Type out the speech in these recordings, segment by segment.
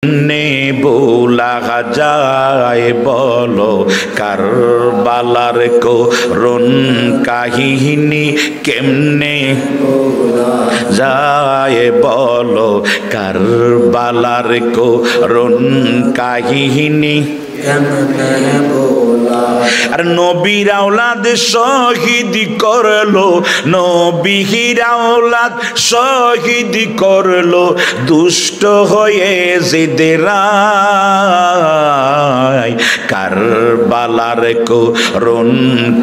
নে বোলা যায় বলো কারবালার করুণ কাহিনী কেমনে যায় বলো কারবালার করুণ কাহিনী আর নবীর আওলাদ শহীদ করলো নবীর আওলাদ শহীদ করলো দুষ্ট হয়ে জিদরাই কারবালার করুণ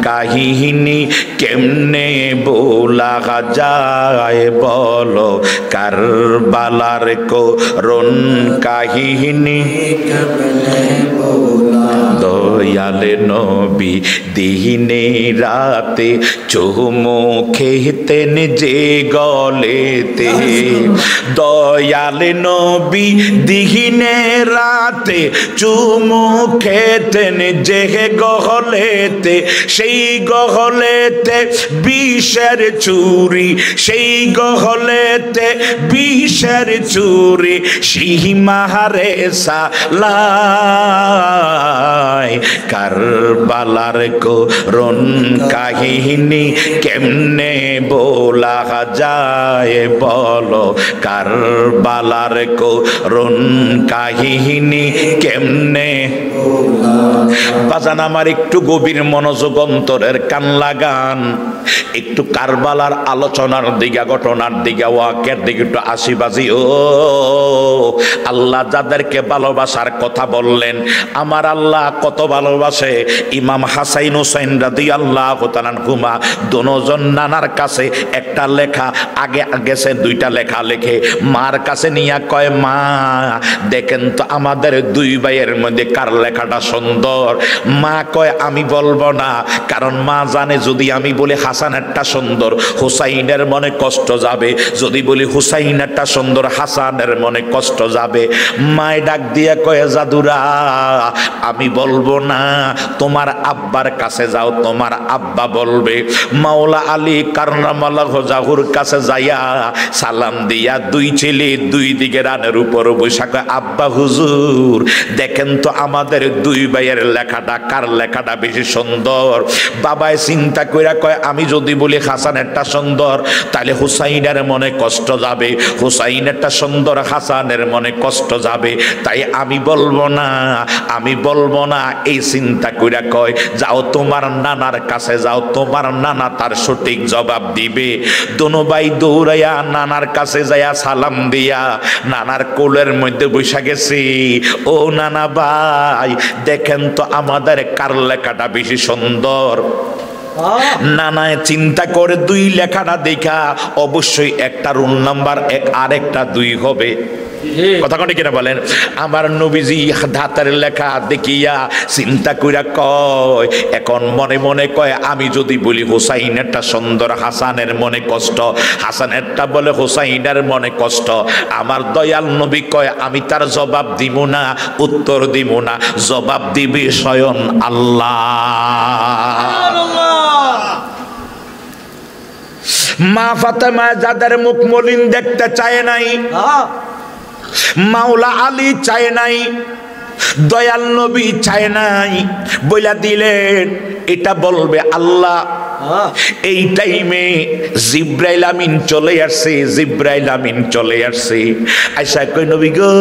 কাহিনী কেমনে বোলা যায় বলো কারবালার করুণ কাহিনী দয়ালে নবী দিনে রাতে চুমু খেতেন যে গলেতে দয়ালে নবী দিনে রাতে চুমু খেতেন যে গহলেতে সেই গহলেতে বিষের চুরি সেই গহলেতে বিষের চুরি সীমাহারে সালা কারবালার করুণ কাহিনী কেমনে বোলা যায় বলো কারবালার করুণ কাহিনী কেমনে বাজান আমার একটু গভীর মনোযোগ অন্তরের কান লাগান একটু কারবালার আলোচনার দিকে ঘটনার দিকে ওয়াকের দিকে একটু আশিবাজি ও আল্লাহ যাদেরকে ভালোবাসার কথা বললেন আমার আল্লাহ কত ভালোবাসে ইমাম হাসাইন হুসাইন রাদিয়াল্লাহু তাআলা আনহুমা দুজন নানার কাছে একটা লেখা আগে গেছে দুইটা লেখা লেখে মার কাছে নিয়ে কয় মা দেখেন তো আমাদের দুই ভাইয়ের মধ্যে কার লেখাটা সুন্দর মা কয় আমি বলবো না কারণ মা জানে যদি আমি বলি হাসানেরটা সুন্দর হুসাইনের মনে কষ্ট যাবে যদি বলি হুসাইনেরটা সুন্দর হাসানের মনে কষ্ট যাবে মায় ডাক দিয়ে কয় জাদুরা আমি বলবো না তোমার আব্বার কাছে যাও তোমার আব্বা বলবে মাওলা আলী কাররামাল্লাহু ওয়াজহুর কাছে যাইয়া সালাম দিয়া দুই ছেলে দুই দিকে রানের উপর বসে কয় আব্বা হুজুর দেখেন তো আমাদের দুই ভাইয়ের লেখাটা কার লেখাটা বেশি সুন্দর বাবাই চিন্তা কইরা কয় আমি যদি বলি হাসানেরটা সুন্দর তাহলে হুসাইনের মনে কষ্ট যাবে হুসাইনেরটা সুন্দর হাসানের মনে কষ্ট যাবে তাই আমি বলবো না এই চিন্তা কইরা কয় যাও তোমার নানার কাছে যাও তোমার নানা তার সঠিক জবাব দিবে দোনো ভাই দৌড়াইয়া নানার কাছে যাইয়া সালাম দিয়া নানার কোলের মধ্যে বসে গেছি ও নানা ভাই দেখেন তো আমাদের কার লেখাটা বেশি সুন্দর নানায় চিন্তা করে দুই লেখাটা দেখা অবশ্যই একটা রোল নাম্বার এক আর একটা দুই হবে কথা কোন কিনা বলেন আমার নবীজি হাতের লেখা দেখিয়া চিন্তা কইরা কয় এখন মনে মনে কয় আমি যদি বলি হুসাইনেরটা সুন্দর হাসানের মনে কষ্ট হাসানেরটা বলে হুসাইনের মনে কষ্ট আমার দয়াল নবী কয় আমি তার জবাব দিব না উত্তর দিব না জবাব দিবে স্বয়ং আল্লাহ মা ফাতেমা যাদের মুখ মলিন দেখতে চায় নাই মাওলা আলী চায় নাই দয়াল নবী চায় নাই বইলা দিলেন এটা বলবে আল্লাহ এই টাইমে জিব্রাইল আমিন চলে আসছে আয়েশা কই নবী গো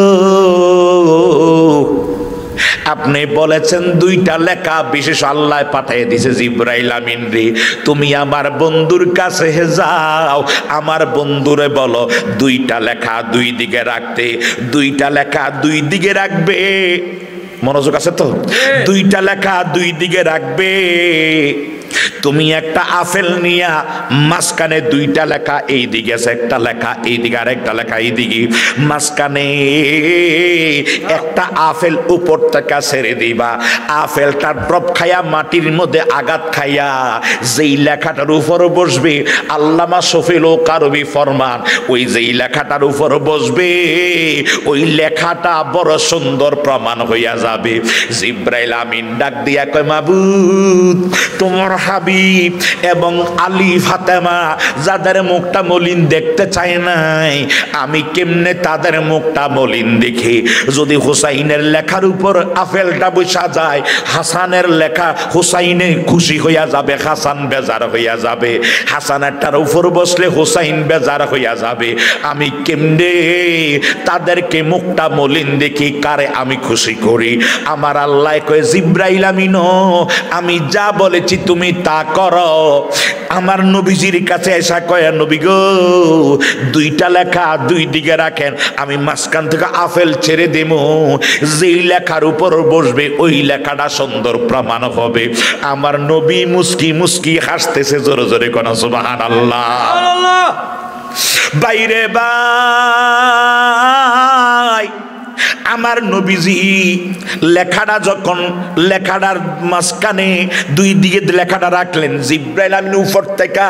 আপনি বলেছেন দুইটা লেখা বিশেষ আল্লাহ পাঠিয়ে দিয়েছে জিব্রাইল আমিন রে তুমি আমার বন্ধুর কাছে যাও আমার বন্ধুরে বলো দুইটা লেখা দুই দিকে রাখতে দুইটা লেখা দুই দিকে রাখবে মনোযোগ আছে তো দুইটা লেখা দুই দিকে রাখবে তুমি একটা আপেল নিয়া মাঝখানে দুইটা লেখা এই দিকে আছে একটা লেখা এই দিকে আর একটা লেখা এই দিকে মাঝখানে একটা আপেল উপর থেকে ছেড়ে দিবা আপেলটা ড্রপ খাইয়া মাটির মধ্যে আঘাত খাইয়া যেই লেখাটার উপর বসবে আল্লামা শফিউল কারবি ফরমান ওই যেই লেখাটার উপর বসবে ওই লেখাটা বড় সুন্দর প্রমাণ হইয়া যাবে জিব্রাইল আমিন ডাক দিয়া কয় মাবুদ তোমার হাবিব এবং আলী ফাতেমা যাদের মুখটা মলিন দেখতে চায় নাই আমি কেমনে তাদের মুখটা মলিন দেখি যদি হুসাইনের লেখার উপর আপেলটা বসা যায়, হাসানের লেখা হুসাইনে খুশি হইয়া যাবে, হাসান বেজার হইয়া যাবে। হাসানেরটার উপর বসলে হুসাইন বেজার হইয়া যাবে। আমি কেমনে তাদেরকে মুখটা মলিন দেখি কারে আমি খুশি করি? আমার আল্লাহ কয়, জিব্রাইল আমিন, আমি যা বলেছি তুমি তা করো। আমার নবীজির কাছে এসা কয়, নবী গো, দুইটা লেখা দুই দিকে রাখেন, আমি মাঝখান থেকে আপেল ছেড়ে দেব, যেই লেখার উপর বসবে ওই লেখাটা সুন্দর প্রমাণ হবে। আমার নবী মুস্কি মুস্কি হাসতেছে, জোরে জোরে কোন সুবহানাল্লাহ। বাইরে ভাই, আমার নবীজি লেখাটা যখন লেখাটার মাঝখানে দুই দিকে লেখাটা রাখলেন, জিব্রাইল আমিন উপর থেকে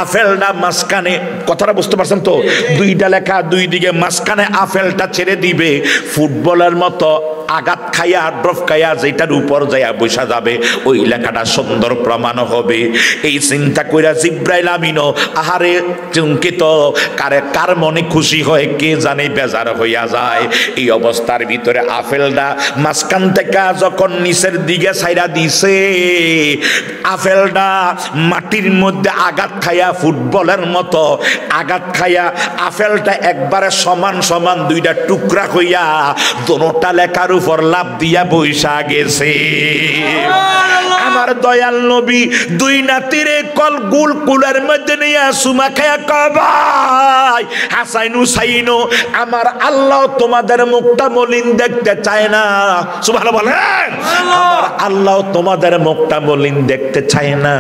আপেলটা মাঝখানে, কথাটা বুঝতে পারছেন তো? দুইটা লেখা দুই দিকে, মাঝখানে আপেলটা ছেড়ে দিবে, ফুটবলের মতো আঘাত খাইয়া ড্রপ খাইয়া যেটার উপর যাইয়া বসা যাবে ওই লেখাটা সুন্দর প্রমাণ হবে। এই চিন্তা কইরা জিব্রাইল আমিনও আহারে চিন্তিত, কার মনে খুশি হয় কে জানে বেজার হইয়া যায়। এই অবস্থার ভিতরে আপেলটা মাঝখান থেকে যখন নিচের দিকে ছাইরা দিছে, আপেলটা মাটির মধ্যে আঘাত খাইয়া ফুটবলের মতো আঘাত খাইয়া আপেলটা একবারে সমান সমান দুইটা টুকরা হইয়া দোনোটা লেখার উপর লাভ দিয়া বৈশা গেছে। আমার দয়াল নবী দুই নাতিরে কল গুল কুলের মধ্যে নিয়ে সুমা খায়া কবাই, হাসাইন হুসাইন, আমার আল্লাহ তোমাদের মুখটা মলিন দেখতে চায় না। সুবহানাল্লাহ বলেন। আমার আল্লাহ তোমাদের মুখটা মলিন দেখতে চায় না,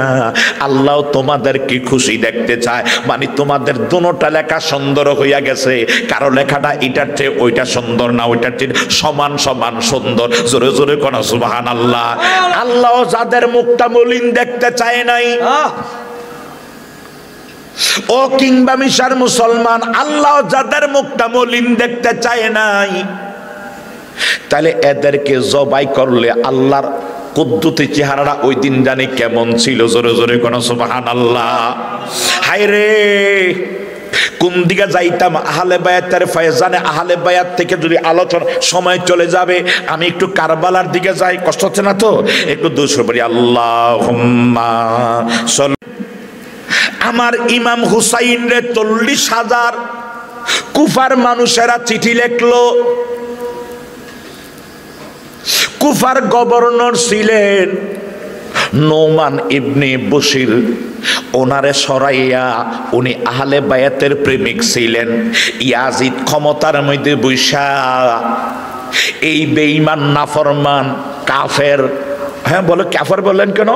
আল্লাহ তোমাদেরকে খুশি দেখতে চায়। মানে তোমাদের দুটোটা লেখা সুন্দর হইয়া গেছে, কারো লেখাটা এটার চেয়ে ওইটা সুন্দর না, ওইটার চেয়ে সমান সমান সুন্দর। জোরে জোরে কোন সুবহানাল্লাহ। আল্লাহ যাদের মুখটা মলিন দেখতে চায় নাই, ও কিংবা মিশার মুসলমান, আল্লাহ যাদের মুখটা মলিন দেখতে চায় নাই, তাহলে এদেরকে জবাই করলে আল্লাহর কুদ্দুতি চেহারাটা ওই দিন জানি কেমন ছিল। জোরে জোরে কোন সুবহানাল্লাহ। হায় রে, কোন দিকে যাইতাম? আহলে বায়াতের ফয়জানে আহলে বায়াত থেকে যদি আলোচনা সময় চলে যাবে, আমি একটু কারবালার দিকে যাই। কষ্ট হচ্ছে না তো? একটু দুশো পড়ি, আল্লাহুম্মা সাল্লি। আমার ইমাম হুসাইন রে 40,000 কুফার মানুষেরা চিঠি লিখলো। কুফার গভর্নর ছিলেন নোমান ইবনে বশির, ওনারে সরাইয়া, উনি আহলে বায়াতের প্রেমিক ছিলেন। ইয়াজিদ ক্ষমতার মধ্যে বৈশা এই বেঈমান নাফরমান কাফের, হ্যাঁ বলো কাফের বললেন কেন?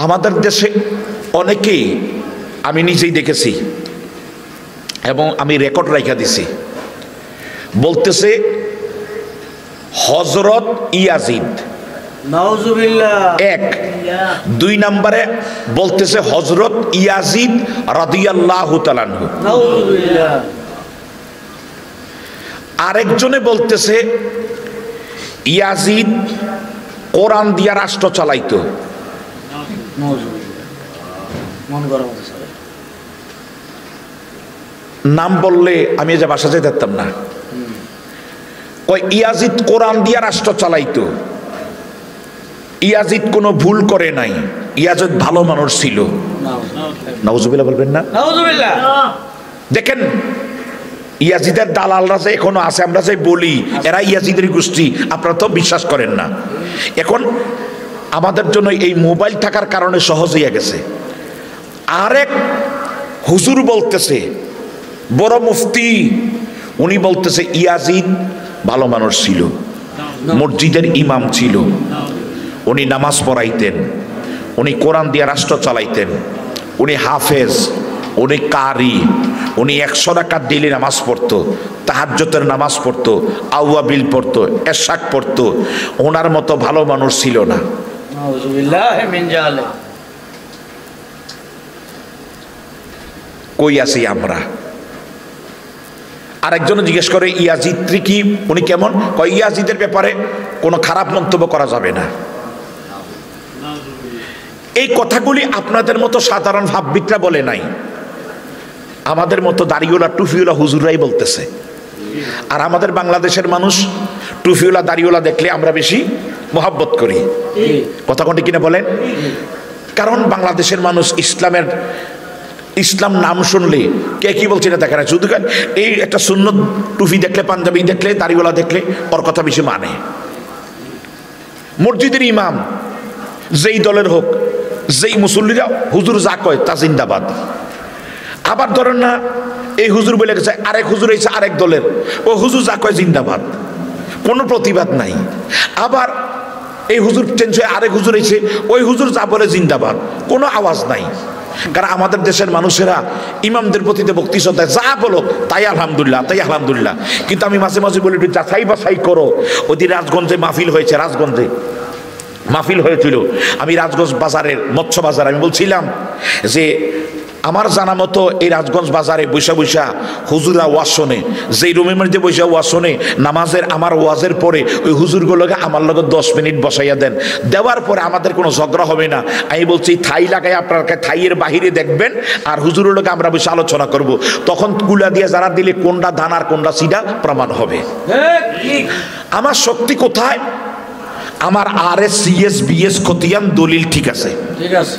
আমাদের দেশে অনেকেই, আমি নিজেই দেখেছি এবং আমি রেকর্ড রাখা দিছি, বলতেছে হযরত ইয়াজিদ, নাউজুবিল্লাহ, এক। দুই নম্বরে বলতেছে হযরত ইয়াজিদ রাদিয়াল্লাহু তাআলা আনহু, নাউজুবিল্লাহ। আরেকজনে বলতেছে ইয়াজিদ কোরআন দিয়া রাষ্ট্র চালাইতো। নাম বললে আমি যে বাসা যাই দেখতাম না। ওই ইয়াজিদ কোরআন দিয়া রাষ্ট্র চালাইতো, ইয়াজিদ কোনো ভুল করে নাই, ইয়াজিদ ভালো মানুষ ছিল। নাউজুবিল্লাহ বলবেন না? নাউজুবিল্লাহ। দেখেন ইয়াজিদের দালালরা যে এখনো আছে, আমরা যে বলি এরা ইয়াজিদের গোষ্ঠী, আপনারা তো বিশ্বাস করেন না। এখন আমাদের জন্য এই মোবাইল থাকার কারণে সহজ হয়ে গেছে। আরেক হুজুর বলতেছে, বড় মুফতি, উনি বলতেছে ইয়াজিদ ভালো মানুষ ছিল, মসজিদের ইমাম ছিল, উনি নামাজ পড়াইতেন, উনি কোরআন দিয়ে রাষ্ট্র চালাইতেন, উনি হাফেজ, উনি কারি, উনি 100 রাকাত ডেইলি নামাজ পড়তো, তাহাজ্জুদের নামাজ পড়তো, আওয়াবিল পড়তো, এশাক পড়তো। ওনার মতো ভালো মানুষ ছিল না। কই আছি আমরা? আরেকজন জিজ্ঞেস করে ইয়াজিদ কি, উনি কেমন? কয় ইয়াজিদের ব্যাপারে কোনো খারাপ মন্তব্য করা যাবে না। এই কথাগুলি আপনাদের মতো সাধারণ ভাববিদরা বলে নাই, আমাদের মতো দাড়িওয়ালা টুপিওয়ালা হুজুররাই বলতেছে। আর আমাদের বাংলাদেশের মানুষ টুপিওয়ালা দাড়িওয়ালা দেখলে আমরা বেশি মোহাব্বত করি। কথা কোনটি কিনা বলেন? কারণ বাংলাদেশের মানুষ ইসলাম নাম শুনলে কে কি বলছে না দেখে না, শুধু এই একটা সুন্নত টুপি দেখলে, পাঞ্জাবি দেখলে, দাড়িওয়ালা দেখলে ওর কথা বেশি মানে। মসজিদের ইমাম যেই দলের হোক, যেই মুসল্লিরা হুজুর যা কয় তা জিন্দাবাদ। আবার ধরেন না, এই হুজুর বলে গেছে, আরেক হুজুর এসে আরেক দলের, ও হুজুর যা কয় জিন্দাবাদ, কোনো প্রতিবাদ নাই। আবার এই হুজুর চেঞ্জ হয়ে আরেক হুজুর এসে ওই হুজুর যা বলে জিন্দাবাদ, কোনো আওয়াজ নাই। কারণ আমাদের দেশের মানুষেরা ইমামদের প্রতি ভক্তি শ্রদ্ধা, যা বলো তাই আলহামদুলিল্লাহ, তাই আলহামদুলিল্লাহ। কিন্তু আমি মাঝে মাঝে বলি একটু যাচাই বাছাই করো। ওই দিন রাজগঞ্জে মাহফিল হয়েছে, রাজগঞ্জে মাহফিল হয়েছিল। আমি রাজগঞ্জ বাজারের মৎস্য বাজার, আমি বলছিলাম যে আমার জানা মতো এই রাজগঞ্জ বাজারে বৈশা বৈশা হুজুরা ওয়াজ শোনে, যেই রুমের মধ্যে বৈশা ওয়াজ শোনে, নামাজের আমার ওয়াজের পরে ওই হুজুরগুলোকে আমার লগে 10 মিনিট বসাইয়া দেন, দেওয়ার পরে আমাদের কোনো ঝগড়া হবে না। আমি বলছি থাই লাগাই আপনার থাইয়ের বাহিরে দেখবেন, আর হুজুরের লোকে আমরা বসে আলোচনা করব, তখন কুলা দিয়ে যারা দিলে কোনটা ধান আর কোনটা সিডা প্রমাণ হবে। আমার শক্তি কোথায়? আমার RS CS BS খতিয়ান দলিল ঠিক আছে, ঠিক আছে।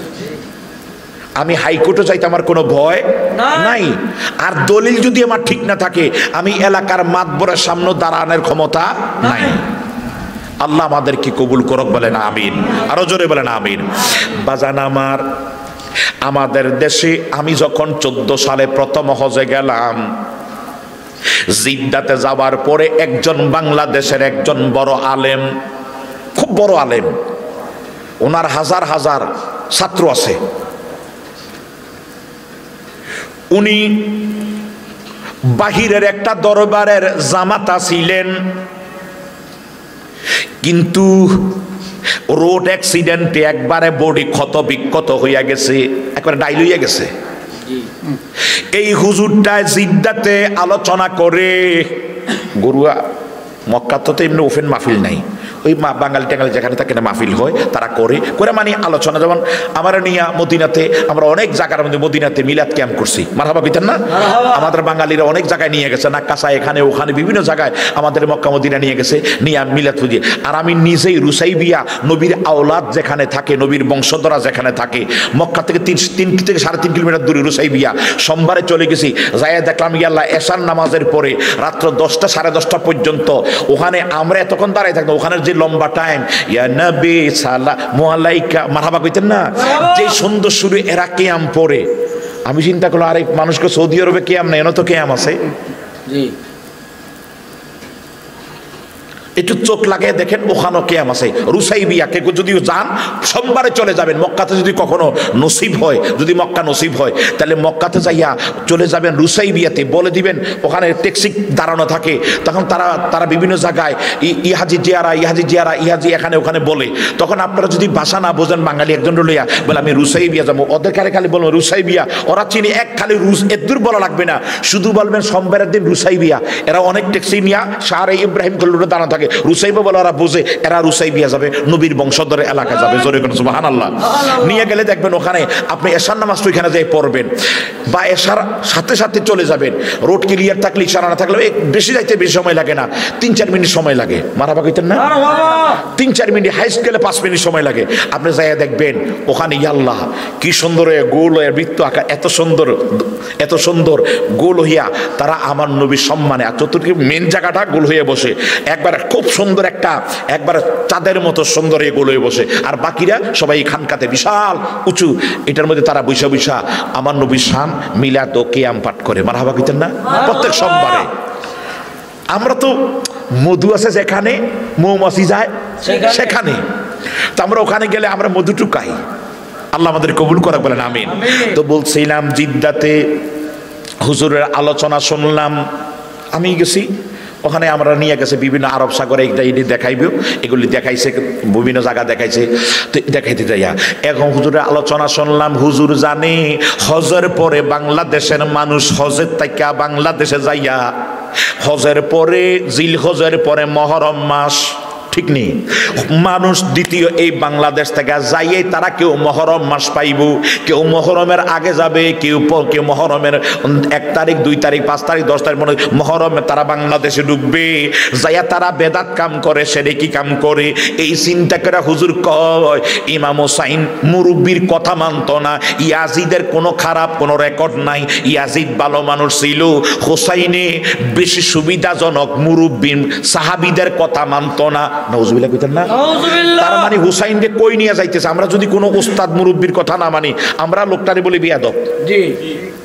আমি হাইকোর্টে যাইতে আমার কোনো ভয় নাই। আর দলিল যদি আমার ঠিক না থাকে, আমি এলাকার মাতবরের সামনে দাঁড়ানোর ক্ষমতা নাই। আল্লাহ আমাদের কি কবুল করক, বলেন আমিন। আরো জোরে বলেন আমিন। বাজান আমার, আমাদের দেশে আমি যখন 14 সালে প্রথম হজে গেলাম, জিদ্দাতে যাওয়ার পরে একজন বাংলাদেশের একজন বড় আলেম, খুব বড় আলেম, ওনার হাজার হাজার ছাত্র আছে, উনি বাহিরের একটা দরবারের জামাতা ছিলেন, কিন্তু রোড অ্যাক্সিডেন্টে একবারে বডি ক্ষত বিক্ষত হইয়া গেছে, একবারে ডাইল হইয়া গেছে। এই হুজুরটা জিদ্দাতে আলোচনা করে, গরুয়া মক্কাতে তো এমনি ওপেন মাহফিল নাই, ওই বাঙালি টাঙ্গালি যেখানে থাকে না মাহফিল হয়, তারা করে মানে আলোচনা। যেমন আমার নিয়ে মদিনাতে, আমরা অনেক জায়গার মধ্যে মদিনাতে মিলাদ ক্যাম্প করছি, মারহাবা কইতেন না? আমাদের বাঙালিরা অনেক জায়গায় নিয়ে গেছে, নাক্কাসা এখানে ওখানে বিভিন্ন জায়গায় আমাদের মক্কা মদিনা নিয়ে গেছে, নিয়ে মিলাদ পুজি। আর আমি নিজেই রুসাইবিয়া, নবীর আওলাদ যেখানে থাকে, নবীর বংশধরা যেখানে থাকে, মক্কা থেকে 3 থেকে 3.5 কিলোমিটার দূরে রুসাইবিয়া, সোমবারে চলে গেছি, যাইয়া দেখলাম ইয়াল্লাহ এশার নামাজের পরে রাত্র 10টা 10:30 পর্যন্ত ওখানে আমরা এতক্ষণ দাঁড়াই থাকতাম। ওখানে যে লম্বা টাইম, ইয়া নবী সালামু আলাইকা, মারহাবা কইতেন না, যে সুন্দর সুরে এরা কিয়াম পড়ে। আমি চিন্তা করলাম, আরে মানুষকে সৌদি আরবে কিয়াম নাই, এনে তো কিয়াম আছে। জি, একটু চোখ লাগিয়ে দেখেন, ওখানেও কিয়াম আছে। রুসাইবিয়া কে যদিও যান, সোমবারে চলে যাবেন। মক্কাতে যদি কখনো নসিব হয়, যদি মক্কা নসিব হয়, তাহলে মক্কাতে যাইয়া চলে যাবেন রুসাইবিয়াতে, বলে দিবেন ওখানে ট্যাক্সি দাঁড়ানো থাকে, তখন তারা বিভিন্ন জায়গায় ইহাজি জিয়ারা, ইহাজি জিয়ারা, ইহাজি এখানে ওখানে বলে। তখন আপনারা যদি ভাষা না বোঝেন, বাঙালি একজন লইয়া বলে আমি রুসাইবিয়া যাবো, ওদের খালি বলবো রুসাইবিয়া, ওরা চিনি এক খালি রুস, এদূর বলা লাগবে না, শুধু বলবেন সোমবারের দিন রুসাইবিয়া। এরা অনেক ট্যাক্সি নিয়ে শাহরে ইব্রাহিম কল্লুরে দাঁড়ানো থাকে, রুসাইবা বলে ওরা বুঝে, এরা রুসাইবিয়া যাবে, নবীর বংশধরের এলাকায় যাবে। জোরে করে সুবহানাল্লাহ। নিয়ে গেলে দেখবেন ওখানে আপনি এশার নামাজ তো এখানে যাই পড়বেন, বা এশার সাথে সাথে চলে যাবেন। রোড ক্লিয়ার থাকলে, ইশারা না থাকলে বেশি যাইতে বেশি সময় লাগে না, 3-4 মিনিট সময় লাগে। মারাবা কইতেন না, 3-4 মিনিট, হাইস্ট গেলে 5 মিনিট সময় লাগে। আপনি যাইয়া দেখবেন ওখানে ইয়াল্লাহ কি সুন্দর গোল হয়ে বৃত্ত আঁকা, এত সুন্দর গোল হইয়া তারা আমার নবীর সম্মানে, আর চতুর্থ মেন জায়গাটা গোল হয়ে বসে, একবার খুব সুন্দর একটা, একবার চাঁদের মতো সুন্দর গোল হয়ে বসে, আর বাকিরা সবাই খানকাতে বিশাল উঁচু, এটার মধ্যে তারা বৈশা বৈশা আমার নবীর শান মিলাদ ও কিয়াম পাঠ করে। মারহাবা কইতেন না? প্রত্যেক সোমবারে। আমরা তো মধু আছে যেখানে, মৌমাছি যায় সেখানে, তো আমরা ওখানে গেলে আমরা মধু টুকাই। আল্লাহ আমাদের কবুল করা, বলেন আমিন। তো বলছিলাম জিদ্দাতে হুজুরের আলোচনা শুনলাম, আমি গেছি ওখানে, আমরা নিয়ে গেছে বিভিন্ন আরব সাগরে, এটি দেখাইব, এগুলি দেখাইছে, বিভিন্ন জায়গা দেখাইছে, তো দেখাইতে যাইয়া এখন হুজুরের আলোচনা শুনলাম। হুজুর জানে হজের পরে বাংলাদেশের মানুষ হজের তাইকা বাংলাদেশে যাইয়া, হজের পরে জিল হজের পরে মহরম মাস, ঠিক নেই। মানুষ দ্বিতীয় এই বাংলাদেশ থেকে যাইয়ে তারা কেউ মহরম মাস পাইব, কেউ মহরমের আগে যাবে, কেউ মহরমের 1 তারিখ 2 তারিখ 5 তারিখ 10 তারিখ মহরমে তারা বাংলাদেশে ঢুকবে। যাইয়া তারা বেদাত কাম করে, সেরে কি কাম করে, এই চিন্তা করে হুজুর কয় ইমাম হোসাইন মুরব্বির কথা মানত না। ইয়াজিদের কোনো খারাপ কোনো রেকর্ড নাই, ইয়াজিদ ভালো মানুষ ছিল, হোসাইনে বেশি সুবিধাজনক, মুরব্বি সাহাবীদের কথা মানত না। নাউজুবিল্লাহ কইতেন না? তার মানে হুসাইনকে কই নিয়ে যাইতেছে? আমরা যদি কোনো উস্তাদ মুরব্বির কথা না মানি, আমরা লোকটারে বলি বিয়াদব। জি,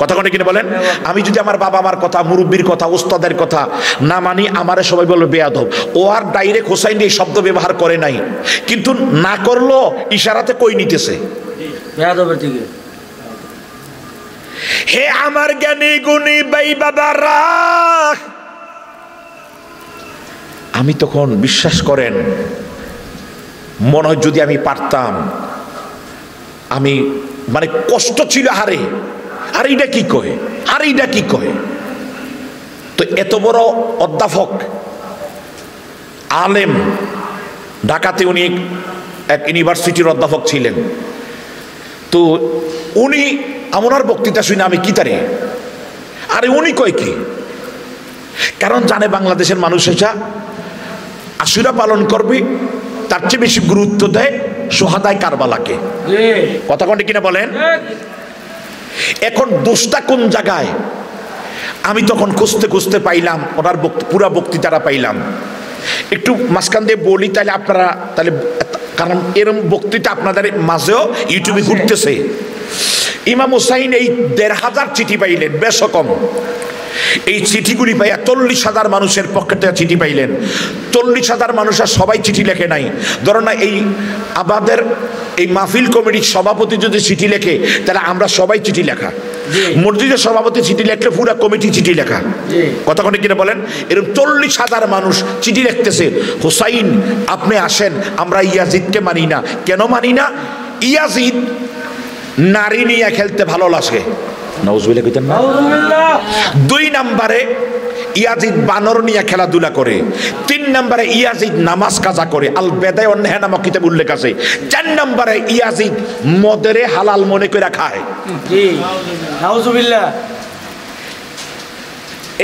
কথা কোনে কিনে বলেন? আমি যদি আমার বাবা মার কথা, মুরব্বির কথা, উস্তাদের কথা না মানি, আমারে সবাই বলবে বেয়াদব। ও আর ডাইরেক্ট হোসাইন এই শব্দ ব্যবহার করে নাই, কিন্তু না করলো ইশারাতে কই নিতেছে বেয়াদবের দিকে। হে আমার জ্ঞানী গুণী ভাই বাবারা, আমি তখন বিশ্বাস করেন মনে হয় যদি আমি পারতাম, আমি মানে কষ্ট ছিল। হারে আর এইটা কি কয়, আর এইটা কি কয়। তো এত বড় অধ্যাপক আলেম, ঢাকাতে উনি এক ইউনিভার্সিটির অধ্যাপক ছিলেন। তো উনি আমার বক্তৃতা শুনে আমি কি তারে, আরে উনি কয় কি? কারণ জানে বাংলাদেশের মানুষ এটা আশুরা পালন করবে, তার চেয়ে বেশি গুরুত্ব দেয় সোহাদায় কারবালাকে। কথা কোনটা কিনা বলেন? এখন দোষটা কোন জায়গায়? আমি তখন খুঁজতে খুঁজতে পাইলাম, ওনার পুরা বক্তৃতাটা পাইলাম। একটু মাঝখান দিয়ে বলি তাহলে আপনারা, তাহলে কারণ এরকম বক্তৃতা আপনাদের মাঝেও ইউটিউবে ঘুরতেছে। ইমাম হোসাইন এই ১,৫০০ চিঠি পাইলেন, বেশ কম। এই চিঠিগুলি পাইয়া ৪০,০০০ মানুষের পক্ষে থেকে চিঠি পাইলেন। ৪০,০০০ মানুষ আর সবাই চিঠি লেখে নাই। ধরো না, এই আমাদের এই মাহফিল কমিটির সভাপতি যদি চিঠি লেখে, তাহলে আমরা সবাই চিঠি লেখা। মসজিদের সভাপতি চিঠি লেখলে পুরা কমিটি চিঠি লেখা। কথা কোনে কিনা বলেন? এরকম ৪০,০০০ মানুষ চিঠি লিখতেছে, হোসাইন আপনি আসেন, আমরা ইয়াজিদকে মানি না। কেন মানি না? ইয়াজিদ নারী নিয়ে খেলতে ভালো লাগে। নাউজুবিল্লাহ কইতেন না? ২ নম্বরে ইয়াজিদ বানর নিয়ে খেলাধুলা করে। ৩ নম্বরে ইয়াজিদ নামাজ কাজা করে, আল বেদায় অন্যায় নামক কিতাবে উল্লেখ আছে। ৪ নম্বরে ইয়াজিদ মদেরে হালাল মনে করে খায়। নাউজুবিল্লাহ।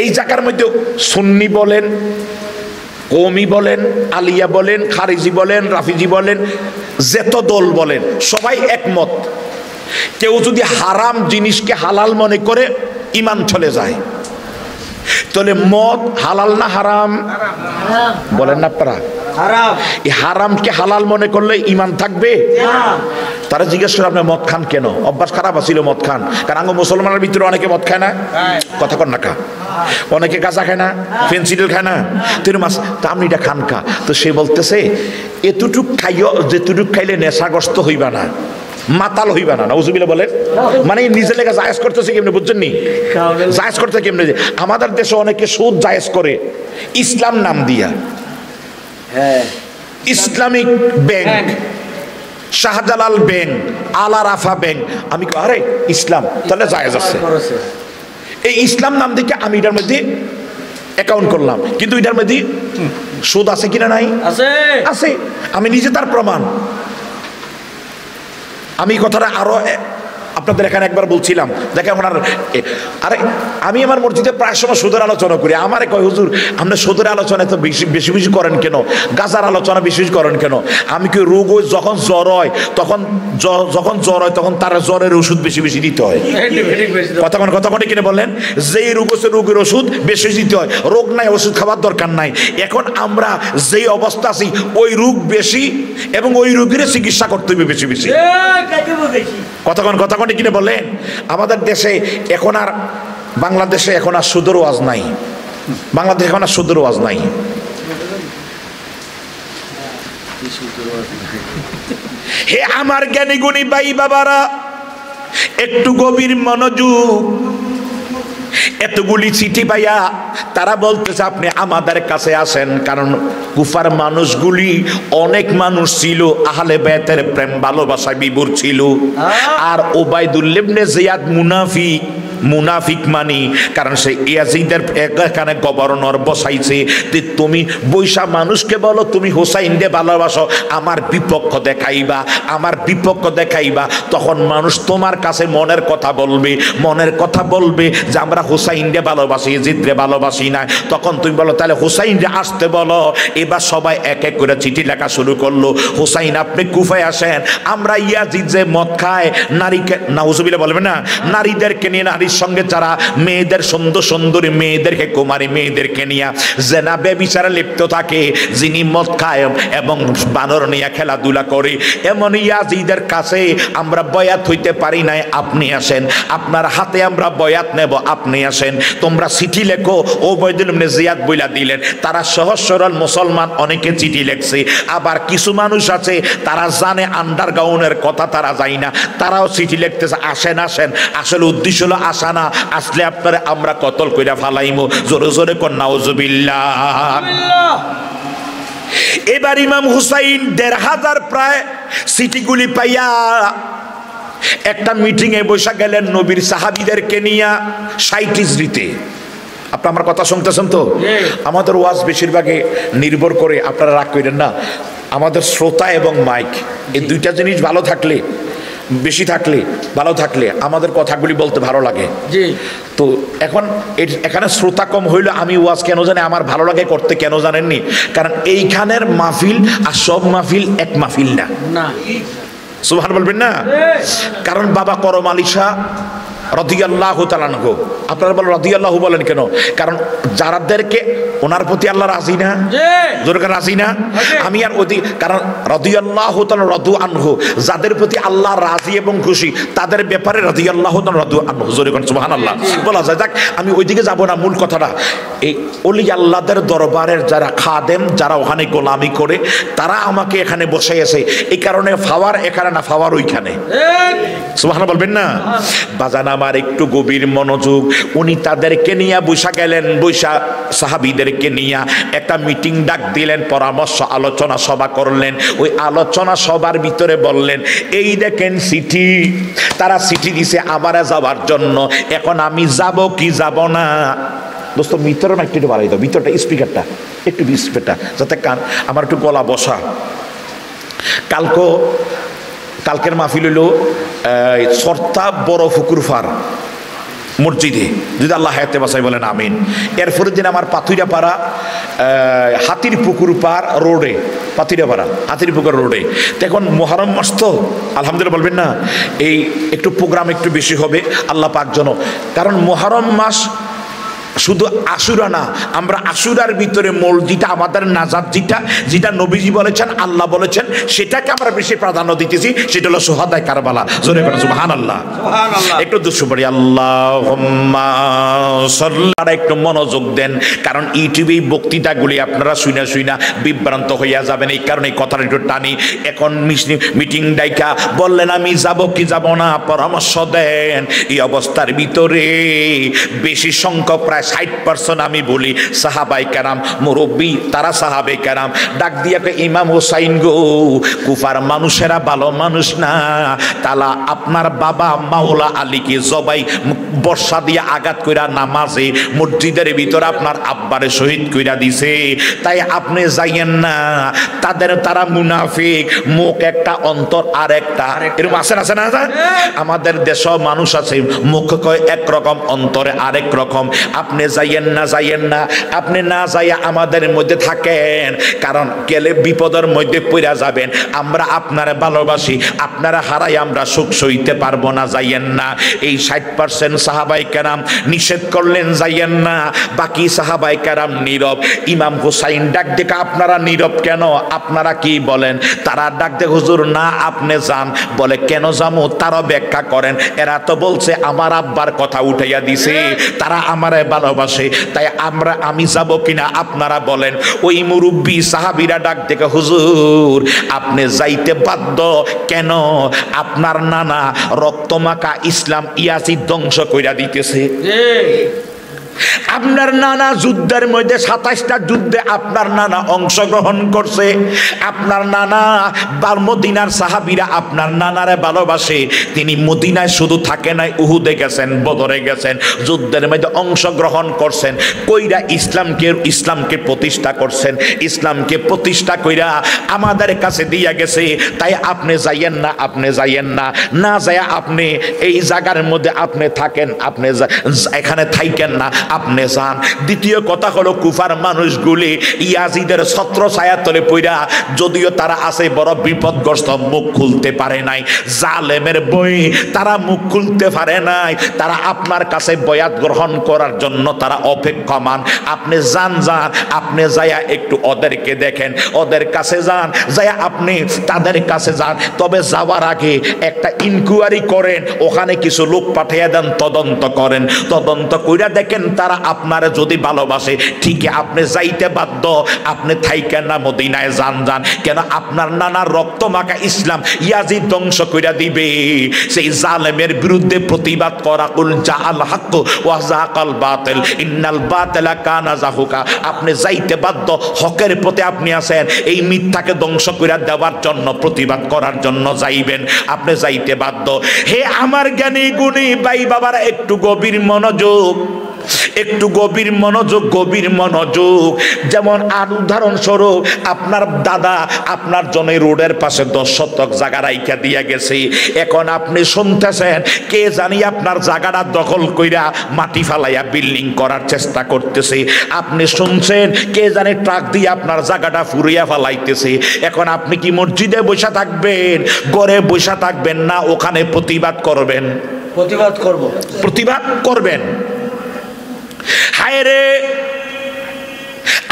এই জায়গার মধ্যে সুন্নি বলেন, কওমি বলেন, আলিয়া বলেন, খারিজি বলেন, রাফিজি বলেন, যত দল বলেন, সবাই একমত। কেউ যদি হারাম জিনিসকে হালাল মনে করে ঈমান চলে যায়। তাহলে মদ হালাল না হারাম? বলেন না আপনারা? হারাম। এই হারামকে হালাল মনে করলে ঈমান থাকবে? তারা জিজ্ঞেস করে আপনি মদ খান কেন? অভ্যাস খারাপ আছিল মদ খান। কারণ মুসলমানের ভিতরে অনেকে মদ খায় না, কথা কন না কা, অনেকে গাঁজা খায় না, ফেন্সিডিল খায় না, তেরো মাস তা আপনি এটা খান কা? তো সে বলতেছে এতটুক খাইও, যেটুক খাইলে নেশাগ্রস্ত হইবা না, মাতাল হইবা না। নাউজুবিল্লাহ বলেন। মানে নিজের লেগে জায়েজ করতেছে কেমনে, বুঝছেন নি? জায়েজ করতে কেমনে? আমাদের দেশে অনেকে সুদ জায়েজ করে ইসলাম নাম দিয়া। ইসলামিক ব্যাংক, শাহজালাল ব্যাংক, আলা রাফা ব্যাংক। আমি আরে ইসলাম তাহলে জায়েজ আছে। এই ইসলাম নাম দেখে আমি এটার মধ্যে অ্যাকাউন্ট করলাম, কিন্তু এটার মধ্যে সুদ আছে কিনা? নাই, আছে। আমি নিজে তার প্রমাণ। আমি কথাটা আরো আপনাদের এখানে একবার বলছিলাম, দেখে আপনার আরে আমি আমার মসজিদে প্রায় সময় সুদের আলোচনা করি। আমারে কয় হুজুর আপনি সুদের আলোচনা তো বেশি বেশি করেন কেন, গাজার আলোচনা বেশি করেন কেন? আমি কি রোগ যখন জ্বর হয় তখন তার জ্বরের ওষুধ বেশি বেশি দিতে হয়। কথা কিনে বললেন, যেই রোগ হচ্ছে রোগের ওষুধ বেশি দিতে হয়। রোগ নাই ওষুধ খাবার দরকার নাই। এখন আমরা যেই অবস্থা আছি ওই রোগ বেশি এবং ওই রোগের চিকিৎসা করতে হবে বেশি বেশি। কথা কিনে বলেন। আমাদের দেশে এখন আর, বাংলাদেশে এখন আর সুদের ওয়াজ নাই। বাংলাদেশে এখন আর সুদের ওয়াজ নাই। হে আমার জ্ঞানী গুণী ভাই বাবারা, একটু গভীর মনোযোগ। এতগুলি চিঠি পাইয়া তারা বলতেছে আপনি আমাদের কাছে আসেন। কারণ কুফার মানুষগুলি অনেক মানুষ ছিল আহলে বাইতের প্রেম ভালোবাসায় বিভোর ছিল। আর উবাইদুল্লাহ ইবনে জিয়াদ মুনাফিক মুনাফিক মানি, কারণ সে ইয়াজিদের এখানে গভর্নর বসাইছে। তুমি বৈশা মানুষকে বলো তুমি হুসাইনকে ভালোবাসো, আমার বিপক্ষ দেখাইবা, আমার বিপক্ষ দেখাইবা, তখন মানুষ তোমার কাছে মনের কথা বলবে, মনের কথা বলবে যে আমরা হুসাইনকে ভালোবাসি, ইয়াজিদকে ভালোবাসি না। তখন তুমি বলো তাহলে হুসাইনকে আসতে বলো। এবার সবাই এক এক করে চিঠি লেখা শুরু করলো, হুসাইন আপনি কুফায় আসেন, আমরা ইয়াজিদ যে মদ খায়, নারীকে নাউজুবিল্লাহ বলবে না, নারীদেরকে নিয়ে, নারীর সঙ্গে যারা মেয়েদের সুন্দর সুন্দরী মেয়েদেরকে, কুমারী মেয়েদেরকে নিয়ে জেনা বেবিচারে লিপ্ত থাকে, যিনি মদ খায় এবং বানর নিয়ে খেলাধুলা করে, এমন ইয়াজিদের কাছে আমরা বয়াত হইতে পারি নাই, আপনি আসেন, আপনার হাতে আমরা বয়াত নেব, আপনি আসেন। তোমরা চিঠি লেখো। ওবায়দুল ইবনে জিয়াদ বইলা দিলেন। তারা সহজ সরল মুসলমান, অনেকে চিঠি লেখছে। আবার কিছু মানুষ আছে তারা জানে আন্ডারগ্রাউন্ডের কথা, তারা যায় না, তারাও চিঠি লিখতেছে আসেন আসেন। আসলে উদ্দেশ্য হলো আসা না, আসলে আপনারা আমরা কতল কইরা ফালাইমু। জোরে জোরে কোন নাউজুবিল্লাহ। এবার ইমাম হুসাইন ১৫০০ প্রায় চিঠিগুলি পাইয়া একটা মিটিংয়ে বসে গেলেন নবীর সাহাবীদেরকে নিয়ে ৬০ হিজরিতে। আপনি আমার কথা শুনতেছেন তো? আমাদের ওয়াজ বেশিরভাগে নির্ভর করে, আপনারা রাগ করেন না, আমাদের শ্রোতা এবং মাইক, এই দুইটা জিনিস ভালো থাকলে, বেশি থাকলে, ভালো থাকলে আমাদের কথাগুলি বলতে ভালো লাগে। তো এখন এখানে শ্রোতা কম হইলে আমি ওয়াজ কেন জানি আমার ভালো লাগে করতে, কেন জানেননি? কারণ এইখানের মাহফিল আর সব মাহফিল এক মাহফিল না। সুবহান বলবেন না? কারণ বাবা করম আলী শাহ রাদিয়াল্লাহু তাআলা আনহু, আপনারা বলেন রাদিয়াল্লাহু বলেন কেন? কারণ যারাদেরকে ওনার প্রতি আল্লাহ রাজি না, জোরে রাজি না, আমি আর ওই, কারণ রাদিয়াল্লাহু তাআলা রাদু আনহু, যাদের প্রতি আল্লাহ রাজি এবং খুশি তাদের ব্যাপারে রাদিয়াল্লাহু তাআলা রাদু আনহু, জোরে কোন সুবহানাল্লাহ বলা যায়। যাক, আমি ওইদিকে যাব না, মূল কথাটা এই ওলি আল্লাহদের দরবারের যারা খাদেম, যারা ওখানে গোলামি করে, তারা আমাকে এখানে বসাইছে। এই কারণে ফাওয়ার এখানে না, ফাওয়ার ওইখানে। সুবহানাল্লাহ বলবেন না? বাজানা আমার একটু গভীর মনোযোগ। উনি তাদেরকে নিয়ে বসা গেলেন, বৈশা সাহাবীদেরকে নিয়ে একটা মিটিং ডাক দিলেন, পরামর্শ আলোচনা সভা করলেন। ওই আলোচনা সভার ভিতরে বললেন, এই দেখেন চিঠি, তারা চিঠি দিছে আমারে যাওয়ার জন্য, এখন আমি যাব কি যাব না। দোস্ত ভিতরে একটু বাড়াই দাও, ভিতরটা স্পিকারটা একটু, স্পিকারটা যাতে কান আমার একটু গলা বসা। কালকের মাহফিল হইল সর্তা বড় ফুকুরফার মসজিদে, যদি আল্লাহ হায়াতে বাসাই বলেন আমিন। এরপরের দিন আমার পাথুরিয়াপাড়া হাতির পুকুর পার রোডে, পাথুরিয়াপাড়া হাতির পুকুর রোডে। তো এখন মুহররম মাস তো আলহামদুলিল্লাহ বলবেন না, এই একটু প্রোগ্রাম একটু বেশি হবে আল্লাহ পাক যেন। কারণ মুহররম মাস শুধু আশুরা না, আমরা আশুরার ভিতরে মূল যেটা আমাদের নাজাত, যেটা নবীজি বলেছেন, আল্লাহ বলেছেন, সেটাকে আমরা বেশি প্রাধান্য দিতেছি, সেটা হলো শুহাদায়ে কারবালা। জোরে বলেন সুবহানাল্লাহ, সুবহানাল্লাহ। একটু দুশো পড়ি আল্লাহুম্মা সাল্লি, একটু মনোযোগ দেন, কারণ ইউটিউবে এই বক্তৃতাগুলি আপনারা শুইনা বিভ্রান্ত হইয়া যাবেন। এই কারণে কথাটা একটু টানি। এখন মিটিং ডাইকা বললেন আমি যাব কি যাব না, পরামর্শ দেন। এই অবস্থার ভিতরে বেশি সংখ্যক প্রায় 60% আমি বলি সাহাবাই কেরাম, মুরব্বী, তারা সাহাবাই কেরাম ডাক দিয়া ইমাম হুসাইন গো, কুফার মানুষেরা ভালো মানুষ না, তালা আপনার বাবা মাওলা আলীকে জবাই বর্ষা দিয়ে আঘাত কইরা নামাজে মসজিদের ভিতর আপনার আব্বারে শহীদ কইরা দিছে, তাই আপনি যাইয়েন না। তারা মুনাফিক, মুখ একটা অন্তর আর একটা, এরকম আছে না? আমাদের দেশও মানুষ আছে, মুখ কয় একরকম, অন্তরে আরেক রকম। আপনি যাইয়েন না, আপনি না যাইয়া আমাদের মধ্যে থাকেন, কারণ গেলে বিপদের মধ্যে পড়া যাবেন। আমরা আপনারা ভালোবাসি, আপনারা হারাই আমরা সুখ সইতে পারবো না, যাইয়েন না। এই 60% সাহাবাই কেরাম নিষেধ করলেন যাইয়েন না, বাকি সাহাবাই কেরাম নীরব। ইমাম হুসাইন ডাক ডেকে আপনারা নীরব কেন, আপনারা কি বলেন? তারা ডাক ডেকে হুজুর না আপনি যান। বলে কেন যামু, তারা ব্যাখ্যা করেন। এরা তো বলছে আমার আব্বার কথা উঠাইয়া দিছে, তারা আমারে ভালোবাসে, তাই আমি যাব কিনা আপনারা বলেন। ওই মুরব্বী সাহাবীরা ডাক ডেকে হুজুর আপনি যাইতে বাধ্য কেন, আপনার নানা রক্তমাখা ইসলাম ইয়াজিদ ধ্বংস কইরা দিতেছে। আপনার নানা যুদ্ধের মধ্যে 27টা যুদ্ধে আপনার নানা অংশগ্রহণ করছে। আপনার নানা মদিনার সাহাবীরা আপনার নানারে ভালোবাসে। তিনি মদিনায় শুধু থাকে নাই, উহুদে গেছেন, বদরে গেছেন, যুদ্ধের মধ্যে অংশগ্রহণ করছেন, কইরা ইসলামকে প্রতিষ্ঠা করছেন। ইসলামকে প্রতিষ্ঠা কইরা আমাদের কাছে দিয়া গেছে। তাই আপনি যাইয়েন না, আপনি যাইয়েন না, না যায় আপনি এই জায়গার মধ্যে আপনি থাকেন, আপনি এখানে থাকেন না, আপনি যান। দ্বিতীয় কথা হলো কুফার মানুষগুলি ইয়াজিদের ছত্র ছায়া তলে পইরা, যদিও তারা আছে বড় বিপদগ্রস্ত, মুখ খুলতে পারে নাই। জালেমের বই তারা মুখ খুলতে পারে নাই। তারা আপনার কাছে বয়াত গ্রহণ করার জন্য তারা অপেক্ষমান। আপনি যান, আপনি যায়া একটু ওদেরকে দেখেন, ওদের কাছে যান, যায়া আপনি তাদের কাছে যান। তবে যাওয়ার আগে একটা ইনকোয়ারি করেন, ওখানে কিছু লোক পাঠিয়ে দেন, তদন্ত করেন। তদন্ত কইরা দেখেন তারা আপনারা যদি ভালোবাসে, ঠিকই আপনি যাইতে বাধ্য। আপনি থাইকেন না, মদিনায় যান। কেন? আপনার নানার রক্ত মাখা ইসলাম ইয়াজিদ ধ্বংস কইরা দিবে। সেই জালেমের বিরুদ্ধে প্রতিবাদ করা, কুল জাআল হক ওয়া যাকাল বাতিল ইন্নাল বাতিলা কানা যাহুকা। আপনি যাইতে বাধ্য, হকের পথে আপনি আছেন। এই মিথ্যাকে ধ্বংস কইরা দেওয়ার জন্য, প্রতিবাদ করার জন্য যাইবেন, আপনি যাইতে বাধ্য। হে আমার জ্ঞানী গুণী ভাই বাবারা, একটু গভীর মনোযোগ, একটু গভীর মনোযোগ, গভীর মনোযোগ। যেমন আর উদাহরণস্বরূপ, আপনার দাদা আপনার জন্য রোডের পাশে 10 শতক জায়গা রাইখা দিয়া গেছে। এখন আপনি শুনতেছেন কে জানি আপনার জায়গাটা দখল কইরা মাটি ফালাইয়া বিল্ডিং করার চেষ্টা করতেছে। আপনি শুনছেন কে জানি ট্রাক দিয়ে আপনার জায়গাটা ফুরিয়া ফালাইতেছে। এখন আপনি কি মসজিদে বসে থাকবেন, ঘরে বসে থাকবেন, না ওখানে প্রতিবাদ করবেন? প্রতিবাদ করবেন। হায় রে,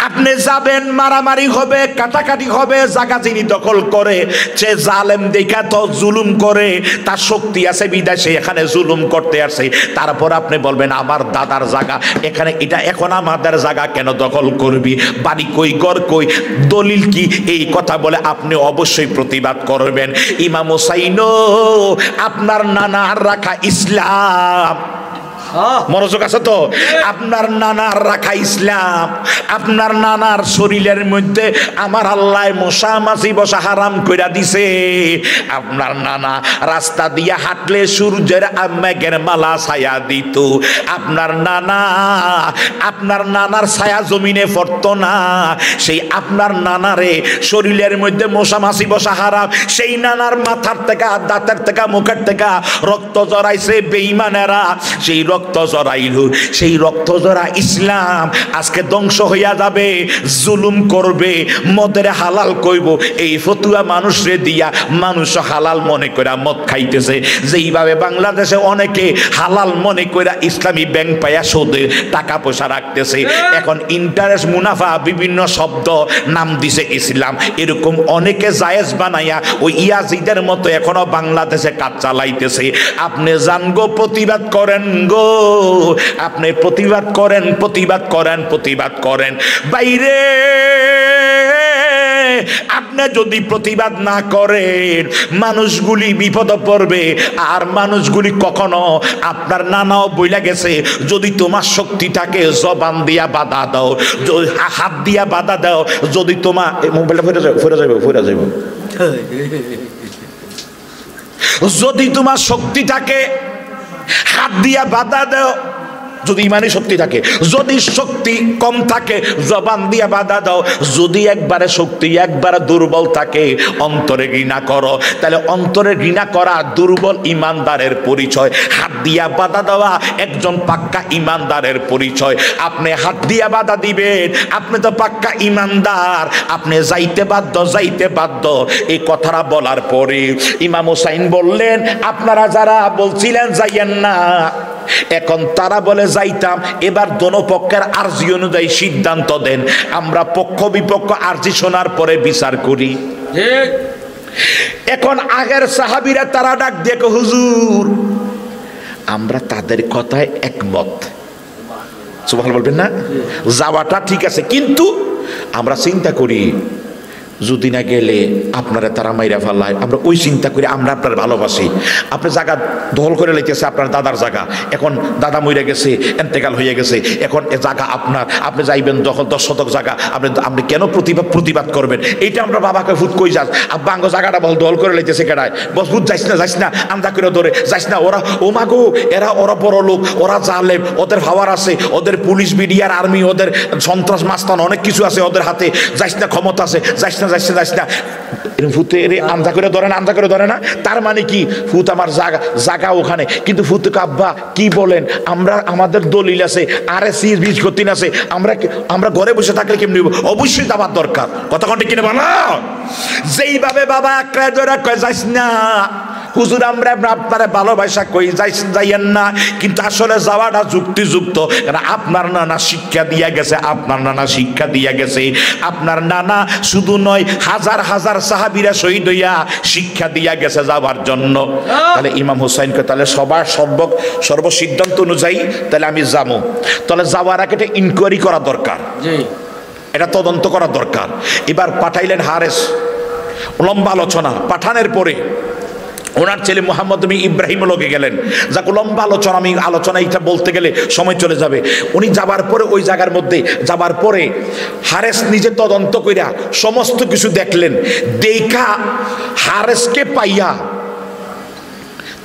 আপনি যাবেন, মারামারি হবে, কাটাকাটি হবে। জায়গা যিনি দখল করে, সে জালেম দেখা তো জুলুম করে, তার শক্তি আছে বিদেশে, এখানে জুলুম করতে আসে। তারপর আপনি বলবেন আমার দাদার জায়গা এখানে, এটা এখন আমাদের জায়গা, কেন দখল করবি? বাড়ি কই, ঘর কই, দলিল কি? এই কথা বলে আপনি অবশ্যই প্রতিবাদ করবেন। ইমাম হুসাইন আপনার নানার রাখা ইসলাম, মনোযোগ আছে তো? আপনার নানার রাখা ইসলাম, আপনার নানার শরীরের মধ্যে আমার আল্লাহ মশা মাছি বসা হারাম কইরা দিছে। আপনার নানা রাস্তা দিয়ে হাঁটলে সূর্যের মেঘের মালা ছায়া দিত। আপনার নানার ছায়া জমিনে পড়তো না। সেই আপনার নানারে শরীরের মধ্যে মশা মাছি বসা হারাম, সেই নানার মাথার থেকে, দাঁতের থেকে, মুখের থেকে রক্ত জড়াইছে বেঈমানেরা। সেই রক্ত জড়াইল, সেই রক্ত জড়া ইসলাম আজকে ধ্বংস হইয়া যাবে। জুলুম করবে, মদের হালাল কইব, এই ফতুয়া মানুষরে দিয়া মানুষ হালাল মনে কইরা মদ খাইতেছে। যেইভাবে বাংলাদেশে অনেকে হালাল মনে কইরা ইসলামী ব্যাংক পাইয়া সুদে টাকা পয়সা রাখতেছে। এখন ইন্টারেস্ট, মুনাফা, বিভিন্ন শব্দ নাম দিছে ইসলাম। এরকম অনেকে জায়েজ বানাইয়া ওই ইয়াজিদের মতো এখনো বাংলাদেশে কাজ চালাইতেছে। আপনি জান গো, প্রতিবাদ করেন গো, আপনি প্রতিবাদ করেন, প্রতিবাদ করেন, প্রতিবাদ করেন। বাইরে আপনি যদি প্রতিবাদ না করেন, মানুষগুলি বিপদে পড়বে। আর মানুষগুলি কখনো, আপনার নানাও বইলা গেছে, যদি তোমার শক্তি থাকে জবান দিয়া বাধা দাও, হাত দিয়া বাধা দাও। যদি তোমার মোবাইলটা ফিরে যাইব, যদি তোমার শক্তি থাকে হাত দিয়া বাধা দাও। যদি ইমানি শক্তি থাকে, যদি শক্তি কম থাকে জবান দিয়া বাধা দাও। যদি একবারে শক্তি, একবারে দুর্বল থাকে, অন্তরে ঘৃণা করো। তাহলে অন্তরে ঘৃণা করা দুর্বল ইমানদারের পরিচয়। হাত দিয়া বাধা দেওয়া একজন পাক্কা ইমানদারের পরিচয়। আপনি হাত দিয়া বাধা দিবেন, আপনি তো পাক্কা ইমানদার, আপনি যাইতে বাধ্য, যাইতে বাধ্য। এই কথাটা বলার পরে ইমাম হুসাইন বললেন, আপনারা যারা বলছিলেন যাইয়েন না, এখন তারা বলে যাইতাম। এবার দোনো পক্ষের আরজি অনুযায়ী সিদ্ধান্ত দেন। আমরা পক্ষ বিপক্ষ আরজি শোনার পরে বিচার করি। এখন আগের সাহাবীরা তারা ডাক দেখো, হুজুর আমরা তাদের কথায় একমত। সুবহানাল্লাহ বলবেন না? যাওয়াটা ঠিক আছে, কিন্তু আমরা চিন্তা করি যদি না গেলে আপনারা তারা মাইরা ফেলায়, আমরা ওই চিন্তা করি আমরা আপনার ভালোবাসি। আপনি জায়গা দখল করে লাইতেছে, আপনার দাদার জায়গা, এখন দাদা মইরা গেছে, এন্তেকাল হয়ে গেছে, এখন এ জায়গা আপনার, আপনি যাইবেন দখল 10 শতক জায়গা, আপনি কেন প্রতিবাদ করবেন? এইটা আমরা বাবাকে ফুট কই যাস, আব্বা আঙ্গ জায়গাটা বল দখল করে লাইতেছে কেডায়, বস ফুট যাইস না আন্দা করে ধরে যাইস না, ওরা ও মাগো ওরা বড় লোক, ওরা জালেম, ওদের পাওয়ার আছে, ওদের পুলিশ মিডিয়ার আর্মি, ওদের সন্ত্রাস মাস্তান অনেক কিছু আছে ওদের হাতে, যাইস না ক্ষমতা আছে, যাইস না ফুতে আন্দা করে ধরে না। তার মানে কি ফুত আমার জায়গা ওখানে, কিন্তু ফুতুকে আব্বা কি বলেন, আমরা আমাদের দলিল আছে, RSC 20 গতিন আছে, আমরা ঘরে বসে থাকলে কেমনি? অবশ্যই যাবার দরকার। কথা কোনটা কিনে বলো, যেইভাবে বাবা আঁকড়ে ধরে কয় যাইস না হুজুর, আমরা আপনারা ভালোবাসা কই যাইয়েন না, কিন্তু আসলে যাওয়াটা যুক্তিযুক্ত, কারণ আপনার নানা শিক্ষা দিয়া গেছে, আপনার নানা শুধু নয় হাজার হাজার সাহাবীরা শহীদ হইয়া শিক্ষা দিয়া গেছে যাওয়ার জন্য। তাহলে ইমাম হুসাইনকে তাহলে সবার সর্বসিদ্ধান্ত অনুযায়ী তাহলে আমি যাবো, তাহলে যাওয়ার আগে এটা ইনকোয়ারি করা দরকার, এটা তদন্ত করা দরকার। এবার পাঠাইলেন হারেস, লম্বা আলোচনা পাঠানোর পরে ওনার ছেলে মোহাম্মদ ইব্রাহিম লোকে গেলেন, যাকে লম্বা আলোচনা এটা বলতে গেলে সময় চলে যাবে। উনি যাবার পরে ওই জায়গার মধ্যে যাবার পরে হারেস নিজে তদন্ত কইরা সমস্ত কিছু দেখলেন, দেখা হারেসকে পাইয়া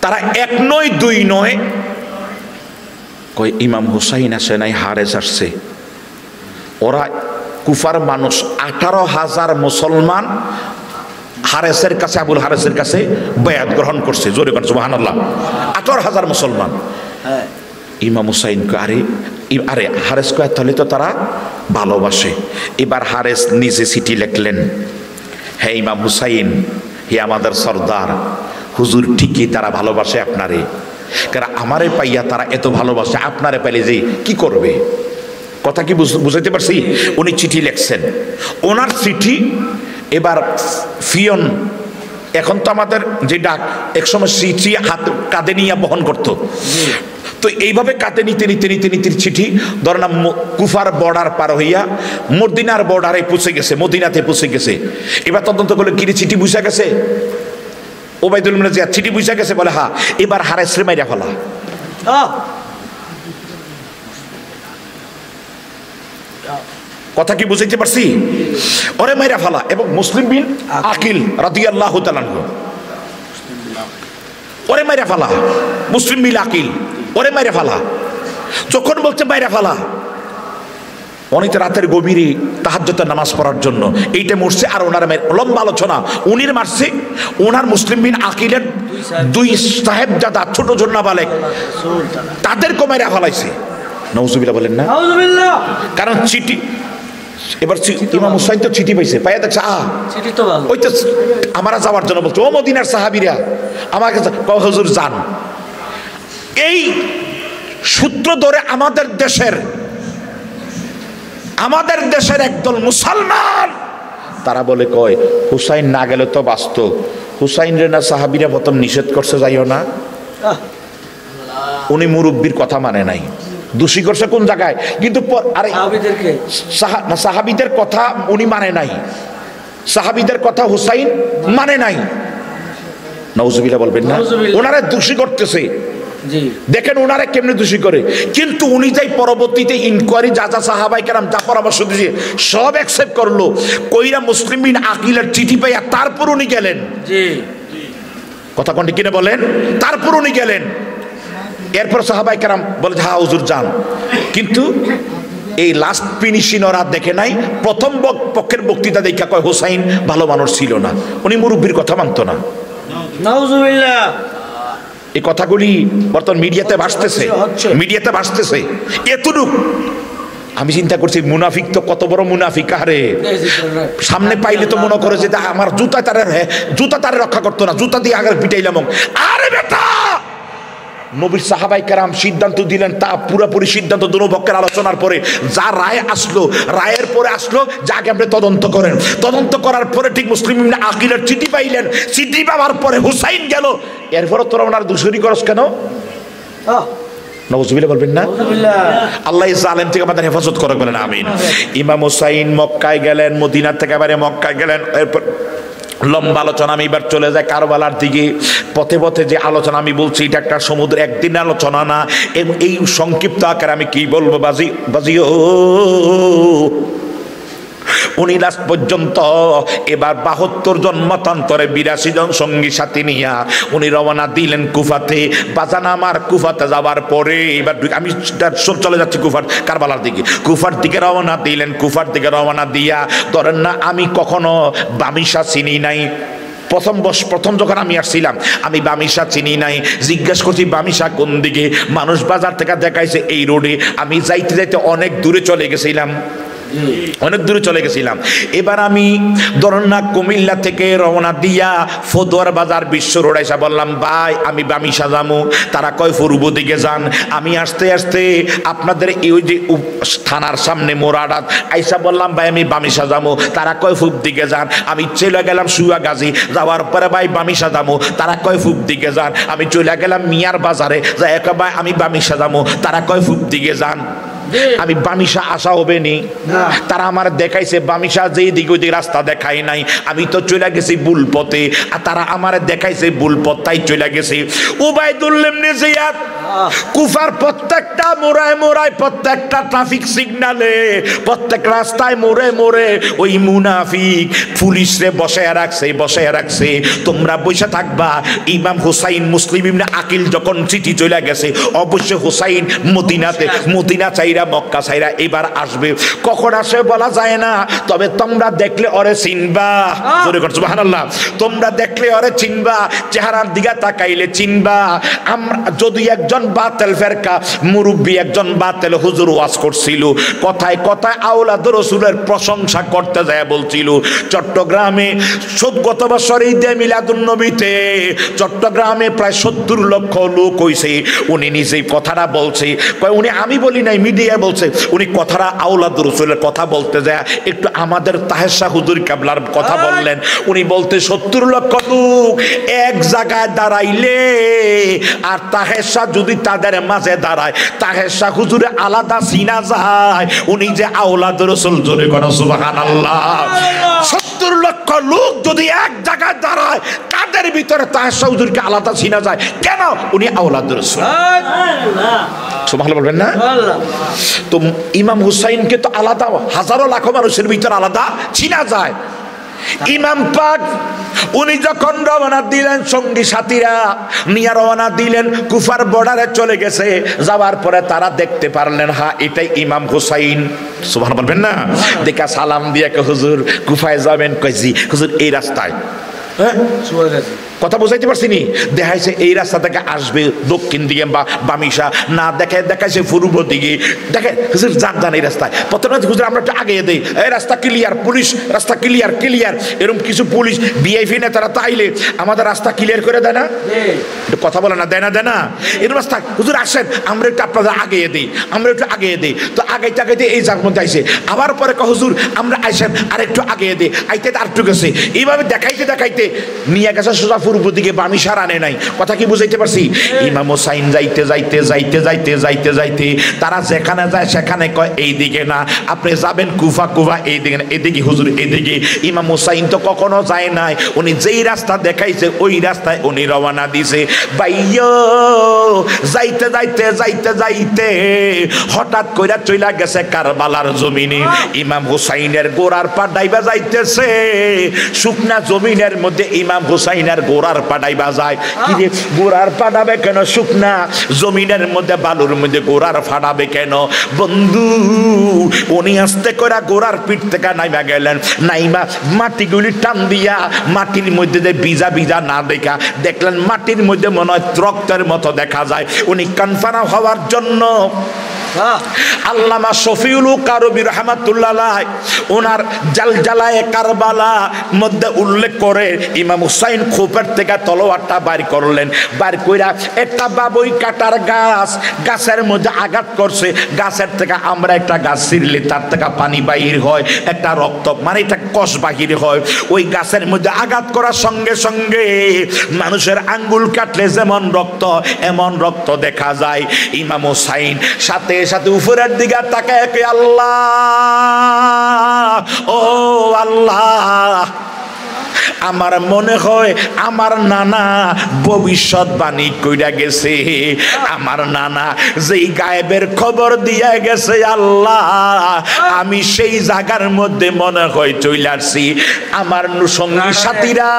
তারা 1 নয় 2 নয় কই ইমাম হুসাইন আসে নাই, হারেস আসছে। ওরা কুফার মানুষ 18,000 মুসলমান হারেসের কাছে, আবুল হারেসের কাছে বায়াত গ্রহণ করছে। জোরে কোন সুবহানাল্লাহ। 18,000 মুসলমান। ইমাম হুসাইন আরে হারেস কয় তাহলে তো তারা ভালোবাসে। এবার হারেস নিজে চিঠি লিখলেন, হে ইমাম হুসাইন, হে আমাদের সর্দার, হুজুর ঠিকই তারা ভালোবাসে আপনারে, কারণ আমারে পাইয়া তারা এত ভালোবাসে, আপনারে পাইলে যে কি করবে? কথা কি বুঝাইতে পারছি? উনি চিঠি লিখছেন, ওনার চিঠি এবার ফিয়ন, এখন তো আমাদের যে ডাক, একসময় চিঠি হাত কাঁধে নিয়ে বহন করতো, তো এইভাবে কাঁধে নিতে চিঠি ধরেন কুফার বর্ডার পার হইয়া মদিনার বর্ডারে পৌঁছে গেছে, মদিনাতে পৌঁছে গেছে। এবার তদন্ত করলে কি চিঠি বুঝা গেছে, ওবাইদুল মিয়া চিঠি বুঝা গেছে, বলে হ্যাঁ, এবার হারেসরে মাইরা ফেলা। কথা কি বুঝাইতে পারছি? ওরে মাইরা ফেলা। এবং মুসলিম বিন আকিল রাদিয়াল্লাহু তাআলা আনহু ওরে মাইরা ফেলা, মুসলিম বিন আকিল ওরে মাইরা ফেলা। যখন বলছে মাইরা ফেলা, অনেক রাতের গভীরে তাহাজ্জুদের নামাজ পড়ার জন্য এইটা মরছে। আর ওনার লম্বা আলোচনা, উনির মারছে ওনার মুসলিম বিন আকিলের 2 সাহেবজাদা, ছোট জন্না বালেক, তাদেরকে মাইরা ফেলাইছে। নাউজুবিল্লাহ বলেন না? কারণ চিঠি, এবার ইমাম হুসাইন তো চিঠি পাইছে, পাইয়া দেখছে চিঠি তো ভালো, ওই তো আমরা যাওয়ার জন্য বলছে, ও মদিনার সাহাবীরা আমার কাছে হুজুর যান। এই সূত্র ধরে আমাদের দেশের একদল মুসলমান তারা বলে কয় হুসাইন না গেলে তো বাস্তব, হুসাইন রে না সাহাবীরা প্রথম নিষেধ করছে যাইও না, উনি মুরব্বীর কথা মানে নাই, দোষী করছে কোন জায়গায়, কিন্তু আরে সাহাবীদের কথা উনি মানে নাই, সাহাবীদের কথা হুসাইন মানে নাই। নাউজুবিল্লাহ বলবেন না? ওনারা দোষী করতেছে, দেখেন ওনারা কেমনে দোষী করে, কিন্তু উনি যাই পরবর্তীতে ইনকোয়ারি যা সাহাবায়ে কেরাম যা পরামর্শ দিয়েছে সব অ্যাকসেপ্ট করলো, কইরা মুসলিম বিন আকিলের চিঠি পাইয়া তারপর উনি গেলেন। কথা কোনটি কিনে বলেন? তারপর উনি গেলেন। এরপর সাহাবায়ে কেরাম বলে হ্যাঁ হুজুর যান, কিন্তু এই লাস্ট ফিনিশিং ওরা দেখে নাই। প্রথম পক্ষের বক্তৃতা দেখা কয় হুসাইন ভালো মানুষ ছিল না, উনি মুরব্বীর কথা মানতো না। নাউজুবিল্লাহ। এই কথাগুলি বর্তমান মিডিয়াতে ভাসতেছে এতটুক। আমি চিন্তা করছি মুনাফিক তো কত বড় মুনাফিক, আরে সামনে পাইলে তো মনে করে যে আমার জুতা তারে রক্ষা করতো না, জুতা দিয়ে আগে পিটাইলাম। আরে বেটা, নবীর সাহাবায়ে কেরাম সিদ্ধান্ত দিলেন, তা পুরোপুরি সিদ্ধান্ত দুই পক্ষের আলোচনার পরে যা রায় আসলো, রায়ের পরে আসলো যে আগে আপনি তদন্ত করেন। তদন্ত করার পরে ঠিক মুসলিম ইবনে আকিলের চিঠি পাইলেন, চিঠি পাওয়ার পরে হুসাইন গেল। এরপরে তোরা ওনার দুশরি করস কেন? নাউজুবিল্লাহ বলবেন না? আল্লাহ জালেম থেকে আমাদের হেফাজত করুক, বলেন আমিন। ইমাম হুসাইন মক্কায় গেলেন, মদিনা থেকে এবারে মক্কায় গেলেন। এরপর লম্বা আলোচনা, আমি এবার চলে যাই কারবালার দিকে। পথে পথে যে আলোচনা আমি বলছি, এটা একটা সমুদ্র একদিন আলোচনা না, এই সংক্ষিপ্ত আকারে আমি কি বলবো বাজিও। উনি লাস্ট পর্যন্ত এবার 72 জন মতান্তরে 82 জন সঙ্গী সাথী নিয়া উনি রওনা দিলেন কুফাতে। বাজান আমার কুফাতে যাওয়ার পরে এবার আমি চলে যাচ্ছি কুফার কারবালার দিকে। কুফার দিকে রওনা দিলেন। কুফার দিকে রওনা দিয়া ধরেন না আমি কখনো বামিশা চিনি নাই। প্রথম যখন আমি আসছিলাম আমি বামিশা চিনি নাই। জিজ্ঞাসা করছি বামিশা কোন দিকে, মানুষ বাজার থেকে দেখাইছে এই রোডে। আমি যাইতে যাইতে অনেক দূরে চলে গেছিলাম, অনেক দূরে চলে গেছিলাম। এবার আমি ধরুন না কুমিল্লা থেকে রওনা দিয়া ফদুয়ার বাজার বিশ্ব রোড আইসা বললাম ভাই আমি বামিশা যামু। তারা কয় পূর্ব দিকে যান। আমি আস্তে আস্তে আপনাদের এই যে থানার সামনে মোরাডাত আইসা বললাম ভাই আমি বামিশা যামু। তারা কয় পূব দিকে যান। আমি চলে গেলাম সুয়াগাজী, যাওয়ার পরে ভাই বামিশা যামু। তারা কয় পূব দিকে যান। আমি চলে গেলাম মিয়ার বাজারে, যাই ভাই আমি বামিশা যামু। তারা কয় পূব দিকে যান। আমি বামিশা আসা হবে নি, তারা আমার দেখাইছে বামিশা যেই দিকে ওই রাস্তা দেখাই নাই। আমি তো চলে গেছি ভুল পথে, আর তারা আমার দেখাইছে ভুল পথ, তাই চলে গেছি। উবাইদুল্লাহ ইবনে জিয়াদ কুফার প্রত্যেকটা মোড়ায় মোড়ায়, প্রত্যেকটা ট্রাফিক সিগনালে, প্রত্যেক রাস্তায় মোড়ে মোড়ে ওই মুনাফিক পুলিশরে বসায় রাখছে। তোমরা বসে থাকবা। ইমাম হুসাইন মুসলিম ইবনে আকিল যখন চিঠি চলে গেছে, অবশ্য হুসাইন মদিনা চাইরা মক্কা চাইরা এবার আসবে। কখন আসবে বলা যায় না, তবে তোমরা দেখলে ওরে চিনবা। জোরে কর সুবহানাল্লাহ। তোমরা দেখলে ওরে চিনবা, চেহারার দিকে তাকাইলে চিনবা। আমরা যদি একজন বাতিল ফেরকা মুরব্বী, একজন বাতিল হুজুর ওয়াজ করছিল, কথায় কথায় আওলাদ রাসূলের প্রশংসা করতে যায় বলছিল চট্টগ্রামে গত বছর ঈদে মিলাদুন নবীতে চট্টগ্রামে প্রায় 70 লক্ষ লোক হইছে। উনি নিজেই কথাটা বলছে, কয় উনি আমি বলি নাই, মিডিয়া বলছে। উনি কথাটা আওলাদ রাসূলের কথা বলতে যায় একটু আমাদের তাহের শাহ হুজুর কেবলার কথা বললেন। উনি বলতে 70 লক্ষ লোক এক জায়গায় দাঁড়াইলে আর তাহের শাহ যদি তাদের মাঝে দাঁড়ায়, তাহের শাহ হুজুরে আলাদা চিনা যায় উনি যে আওলাদ রাসূল। জোরে করা সুবহানাল্লাহ। 70 লক্ষ লোক যদি এক জায়গায় দাঁড়ায়, তাদের ভিতরে তাহের শাহ হুজুরকে আলাদা চিনা যায়। কেন? উনি আওলাদ রাসূল। সুবহানাল্লাহ বলবেন না? তো ইমাম হুসাইনকে তো আলাদা হাজারো লাখো মানুষের ভিতরে আলাদা চিনা যায়। ইমাম পাক উনি যখন রওনা দিলেন, সঙ্গী সাথীরা নিয়ে রওনা দিলেন, কুফার বর্ডারে চলে গেছে। যাওয়ার পরে তারা দেখতে পারলেন হ্যাঁ এটাই ইমাম হুসাইন। সুবহানাল্লাহ বলবেন না? দেখা সালাম দিয়ে হুজুর কুফায় যাবেন? কই জি হুজুর এই রাস্তায়। হ্যাঁ কথা বুঝাইতে পারছি নি? দেখাইছে এই রাস্তা থেকে আসবে দক্ষিণ দিকে বা বামিশা, না দেখাইছে পূর্ব দিকে। দেখেন হুজুর যান এই রাস্তায়। প্রথমে হুজুর আমরা একটু আগে দেই, এই রাস্তা ক্লিয়ার, পুলিশ রাস্তা ক্লিয়ার। এরকম কিছু পুলিশ ভিআইপি নেতারা তাইলে আমাদের রাস্তা ক্লিয়ার করে দেয় না? কথা বলে না, দেয় না এরকম রাস্তা। হুজুর আসেন আমরা একটু আপনাদের আগে দিই। তো আগাইতে এই জায়গার মধ্যে আইসে। আবার পরে হুজুর আমরা আইসেন আর একটু আগে দিই, আইতে আর একটু গেছে। এইভাবে দেখাইতে নিয়ে গেছে সোজা পূর্ব দিকে, বামিশার আনে নাই। কথা কি বুঝাইতে পারছি? ইমাম হুসাইন যাইতে তারা যেখানে যায় সেখানে কয় এই দিকে না, আপনি যাবেন কুফা এদিকে হুজুর এদিকে। ইমাম হুসাইন তো কখনো যায় নাই, উনি যেই রাস্তা দেখাইছে ওই রাস্তায় উনি রওনা দিছে। বাইয়ো যাইতে হঠাৎ কইরা চইলা গেছে কারবালার জমিনে। ইমাম হুসাইনের গোড়ার পা ডাইবা যাইতেছে শুকনা জমিনের মধ্যে। ইমাম হুসাইনের গোড়ার পাড়াইবা যায় কি রে? গোড়ার পাড়াবে কেন? শুকনা জমিনের মধ্যে বালুর মধ্যে গোড়ার ফাড়াবে কেন? বন্ধু উনি আস্তে করে গোড়ার পিঠ থেকে নাইবা গেলেন। নাইবা মাটিগুলি টান দিয়া মাটির মধ্যে যে ভিজা না দেখা দেখলেন মাটির মধ্যে মনে হয় রক্তের মতো দেখা যায়। উনি কনফার্ম হওয়ার জন্য আল্লামা শফিউল কারবি রাহমাতুল্লাহ আলাইহি ওনার জালজালায়ে কারবালা মধ্যে উল্লেখ করে ইমাম হুসাইন খোপের থেকে তলোয়ারটা বাইর করলেন, বাইর কইরা একটা বাবুই কাটার গাছের মধ্যে আঘাত করছে। গাছের থেকে আমরা একটা গাছ ছিঁড়লে তার থেকে পানি বাহির হয়, একটা রক্ত মানে এটা কষ বাহির হয়। ওই গাছের মধ্যে আঘাত করার সঙ্গে সঙ্গে মানুষের আঙ্গুল কাটলে যেমন রক্ত এমন রক্ত দেখা যায়। ইমাম হুসাইন সাথে সাথে উপরের দিকে তাকায় কে আল্লাহ, ও আল্লাহ, আমার মনে হয় আমার নানা ভবিষ্যৎবাণী কইরা গেছে। আমার নানা যেই গায়েবের খবর দিয়া গেছে আল্লাহ, আমি সেই জায়গার মধ্যে মনে হয় চলে আসছি। আমার সঙ্গী সাথীরা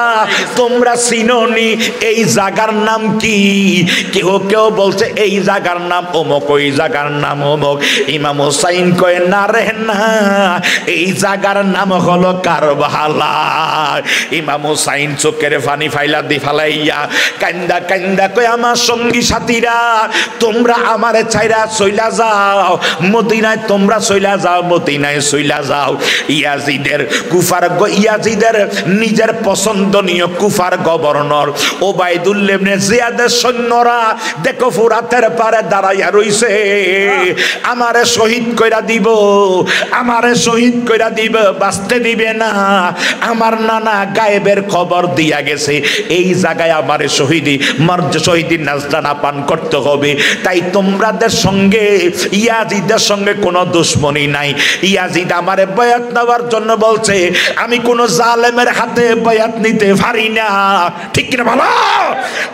তোমরা চিনোনি এই জায়গার নাম কি? কেউ কেউ বলছে এই জায়গার নাম অমুক, ওই জায়গার নাম অমুক। ইমাম হুসাইন কয় না রে না, এই জায়গার নাম হলো কারবালা। ইমাম হুসাইন চোখের পানি ফালাইয়া কান্দা কান্দা কই আমার সঙ্গী সাথীরা তোমরা আমারে ছাইরা চইলা যাও মদিনায়, তোমরা চইলা যাও মদিনায় চইলা যাও। ইয়াজিদের নিজের পছন্দনীয় কুফার গভর্নর ওবাইদুল্লাহ ইবনে জিয়াদের সৈন্যরা দেখো ফুরাতের পারে দাঁড়াইয়া রইছে, আমারে শহীদ কইরা দিব, আমারে শহীদ কইরা দিব, বাঁচতে দিবে না। আমার নানা গায়েবের খবর দিয়া গেছে এই জায়গায় আমারে শহীদির নাজরানা পান করতে হবে। তাই তোমাদের সঙ্গে ইয়াজিদের সঙ্গে কোনো দুশ্মনী নাই। ইয়াজিদ আমারে বয়াত নেওয়ার জন্য বলছে, আমি কোনো জালেমের হাতে বয়াত নিতে পারি না। ঠিক কিনা ভালো?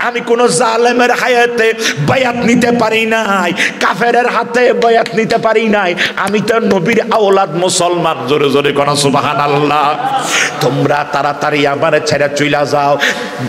আমি কোনো জালেমের হাতে বয়াত নিতে পারি নাই, কাফেরের হাতে বয়াত নিতে পারি নাই। আমি তো নবীর আওলাদ মুসলমান। জোরে জোরে কোন সুবহানাল্লাহ। তোমরা তাড়াতাড়ি আমারে ছেড়ে চইলা যাও।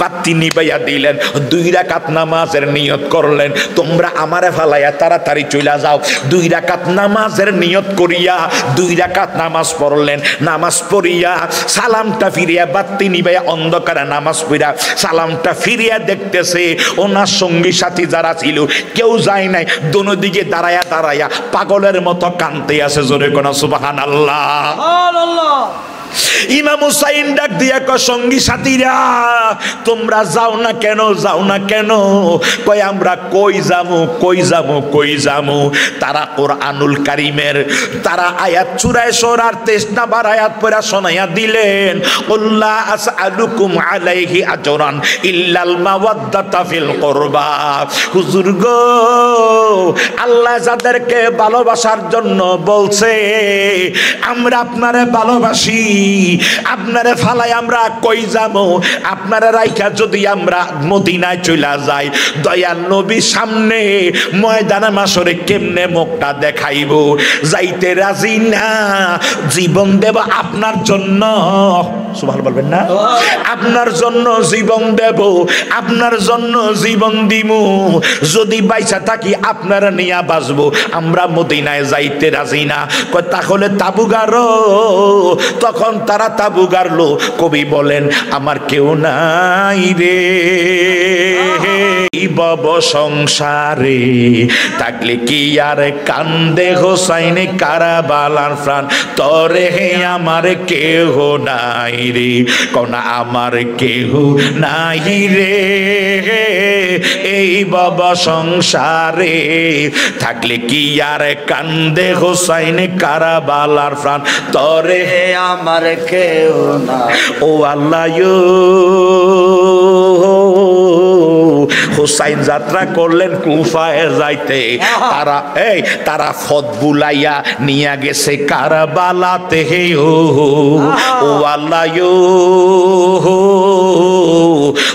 বাতি নিবাইয়া দিলেন, 2 রাকাত নামাজের নিয়ত করলেন, তোমরা আমারে ফালাইয়া তাড়াতাড়ি চইলা যাও। 2 রাকাত নামাজের নিয়ত করিয়া 2 রাকাত নামাজ পড়লেন। নামাজ পড়িয়া সালামটা ফিরিয়া বাতি নিবাইয়া অন্ধকারে নামাজ পড়িয়া সালামটা ফিরিয়া দেখতেছে ওনার সঙ্গী সাথী যারা ছিল কেউ যায় নাই, দোনো দিকে দাঁড়ায়া দাঁড়ায়া পাগলের মতো কাঁদতে আছে। জোরে কোন সুবহানাল্লাহ। ইমাম হুসাইন ডাক দিয়া কয়, সঙ্গী সাথীরা তোমরা যাও না কেন, যাও না কেন? কয় আমরা কই যামু, কই যামু, কই যামু? তারা কোরআনুল কারীমের তারা আয়াত 84 আর 23 নাম্বার আয়াত পড়া শোনাইয়া দিলেন, কুল্লা আসআলুকুম আলাইহি আজরান ইল্লাল মাওয়াদ্দাতা ফিল কুরবা। হুজুর গো, আল্লাহ যাদেরকে ভালোবাসার জন্য বলছে আমরা আপনারে ভালোবাসি, আপনারে ফালাই আমরা কই যাবো? আপনারা রাইখা যদি আমরা মদিনায় চলে যাই, দয়াল নবী সামনে ময়দানে মাশরে কেমনে মুখটা দেখাইব? যাইতে রাজি না, জীবন দেব আপনার জন্য। সুবহান বলবেন না? আপনার জন্য জীবন দেব, আপনার জন্য জীবন দিমু। যদি বাইসা থাকি আপনারা নিয়া বাঁচবো, আমরা মদিনায় যাইতে রাজি না। তাহলে তাবু গাড়ো। তখন তারা তাবু গাড়লো। কবি বলেন, আমার কেউ নাই রে বব সংসারে, থাকলে কি আর কান্দে হোসাইন কারবালার প্রাণ, তরে হে আমার কেহ নাই রে, কোনা আমার কেহ নাই রে এই বব সংসারে, থাকলে কি আর কান্দে হোসাইন কারবালার প্রাণ, তরে হে আমার কেউ নাই। ও আল্লাহ, হুসাইন যাত্রা করলেন কুফায় যাইতে, তারা ফদ বুলাইয়া নিয়ে গেছে কারবালাতে। হে ও আল্লাহ,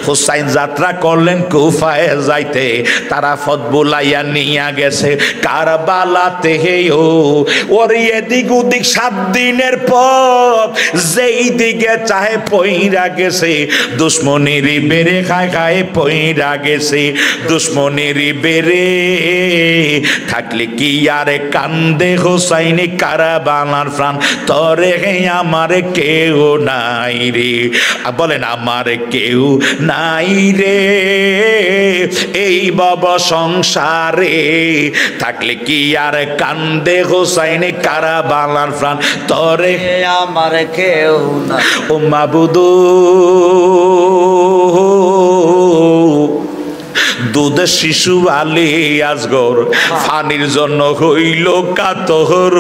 হুসাইন যাত্রা করলেন কুফায় যাইতে, তারা ফদ বুলাইয়া নিয়ে গেছে কারবালাতে। হে ওর এদিক ওদিক 7 দিনের পথ, যেই দিকে চাহে পইরা গেছে, দুশ্মনের বেড়ে খায় খায় পইরা গেছে, দুশ্মনের বেড়ে থাকলে কি আর কান্দে হোসাইন কারবালার প্রাণ, তরে হে আমার কেউ নাই রে। বলেন, আমার কেউ নাই রে এই ভব সংসারে থাকলে কি আর কান্দে হুসাইন কারবালার প্রাণ তরে আমার কেউ না ও মাবুদু দুধ শিশু আলী আসগর ফানির জন্য হইল কাতর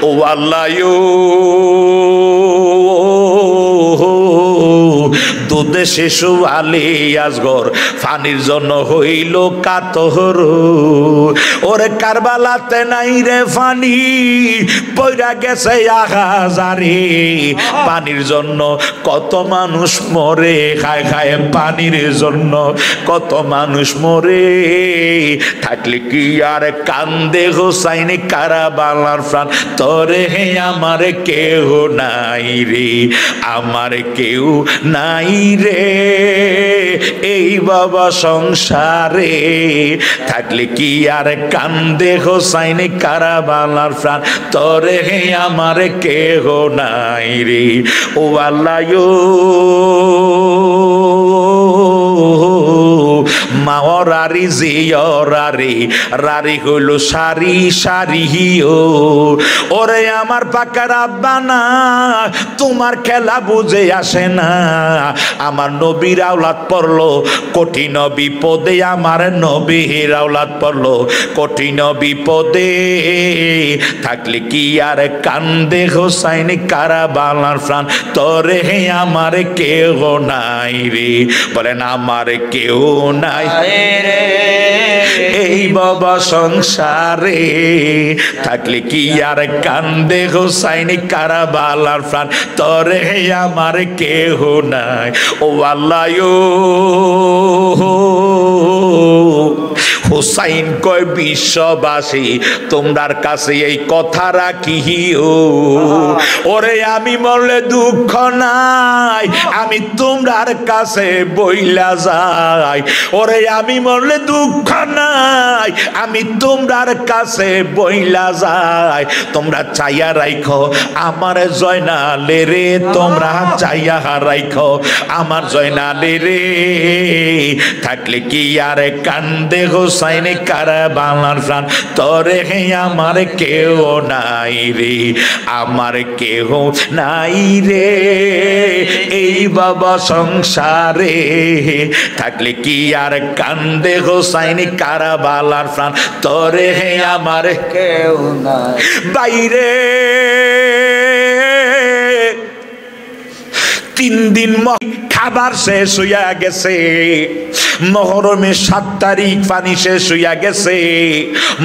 ও আল্লাহ দুধে শিশু আলী আসগর ফানির জন্য হইল কাতর ওরে কারবালাতে নাই রে ফানি পয়রা গেছে আহাজারে পানির জন্য কত মানুষ মরে খায় খায় পানির জন্য কত মানুষ মরে থাকলে কি আর কান্দে হুসাইন কারবালার প্রাণ তরে হে আমার কেউ নাই রে আমার কেউ নাই রে এই বাবা সংসারে থাকলে কি আর কান্দে হুসাইন কারবালার প্রাণ তরে হে আমার কেহ নাই রে ও আল্লাহ মাওরারি জিয়রারি রারি হইল সারি সারি ও ওরে আমার পাকার আব্বা না তোমার খেলা বুঝে আসে না আমার নবীর আওলাদ পড়লো কঠিন বিপদে আমার নবীর আওলাদ পড়লো কঠিন বিপদে থাকলে কি আর কান্দে হুসাইন কারবালার প্রাণ তরে হে আমার কেউ নাই রে বলেন আমার কেউ নাই এই বাবা সংসারে থাকলে কি আর কান্দে হুসাইন কারবালার প্রাণ তরে হে আমার কেহ নাই ও আল্লাহ হুসাইন কয় বিশ্ববাসী তোমরার কাছে এই কথা রাখিও ওরে আমি মরলে দুঃখ নাই আমি তোমরার কাছে বইলা যাই ওরে আমি মরলে দুঃখ নাই আমি তোমরার কাছে বইলা যাই তোমরা চাইয়া রাখো আমার জয়নালে রে তোমরা চাইয়া রাখো আমার জয়নালে রে থাকলে কি আর কান্দে হুসাইন কারবালার প্রাণ তরে হে আমার কেউ নাই রে আমার কেউ নাই রে এই বাবা সংসারে থাকলে কি আর কান্দে হুসাইন কারবালার প্রাণ তরে হে আমার কেউ নাই বাইরে 3 দিন খাবার শেষ হইয়া গেছে মহরমের 7 তারিখ পানি শেষ হইয়া গেছে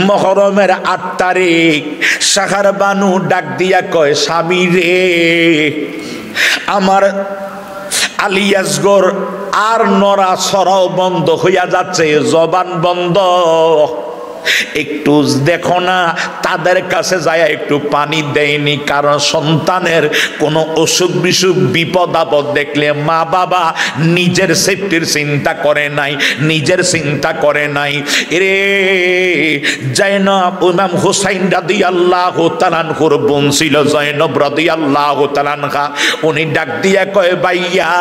মহরমের 8 তারিখ সাহার বানু ডাক দিয়া কয় স্বামী রে আমার আলী আসগর আর নড়া ছড়াও বন্ধ হইয়া যাচ্ছে জবান বন্ধ একটু দেখো না তাদের কাছে যায় একটু পানি দেয়নি কারণ সন্তানের কোনো অসুখ বিসুখ বিপদ আপদ দেখলে মা বাবা নিজের সেফটির চিন্তা করে নাই নিজের চিন্তা করে নাই রে জয়নব ইমাম হুসাইন রাদিয়াল্লাহু তাআলা আনহুর বোন ছিল জয়নব রাদিয়াল্লাহু তাআলা আনহা উনি ডাক দিয়া কয় ভাইয়া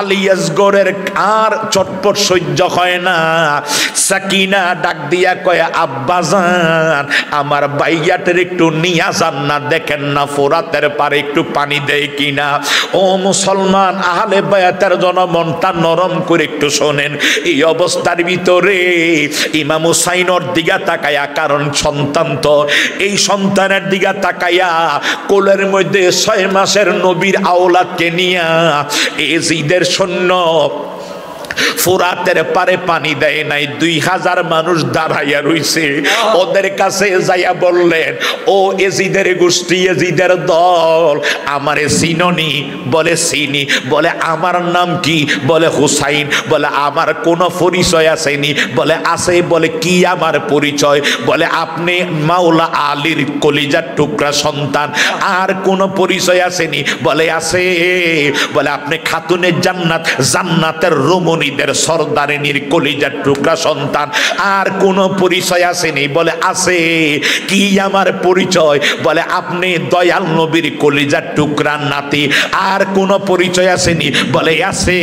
আলী আসগরের আর চটপট সহ্য হয় না সাকিনা ডাক দিয়া কয় আব্বাজান আমার বাইয়াটের একটু নিয়া যান না দেখেন না ফোরাতের পারে একটু পানি দেয় কিনা ও মুসলমান আহলে বায়াতের জনমনটা নরম করে একটু শোনেন এই অবস্থার ভিতরে ইমাম হুসাইনের দিকে তাকায়া কারণ সন্তান তো এই সন্তানের দিকে তাকায়া কোলের মধ্যে 6 মাসের নবীর আওলাদকে নিয়া এজিদের সৈন্য ফোরাতের পারে পানি দেয় নাই 2000 মানুষ দাঁড়াইয়া রইছে ওদের কাছে যাইয়া বললেন ও এজিদের গোষ্ঠী এজিদের দল আমারে চিননি বলে চিনি বলে আমার নাম কি বলে হুসাইন বলে আমার কোনো পরিচয় আসেনি বলে আছে বলে কি আমার পরিচয় বলে আপনি মাওলা আলীর কলিজার টুকরা সন্তান আর কোনো পরিচয় আসেনি বলে আছে বলে আপনি খাতুনের জান্নাত জান্নাতের রমণী শহীদের সর্দারিনীর কলিজার টুকরা সন্তান। আর কোনো পরিচয় আসেনি? বলে আছে। কি আমার পরিচয়? বলে আপনি দয়াল নবীর কলিজার টুকরা নাতি। আর কোনো পরিচয় আসেনি? বলে আছে।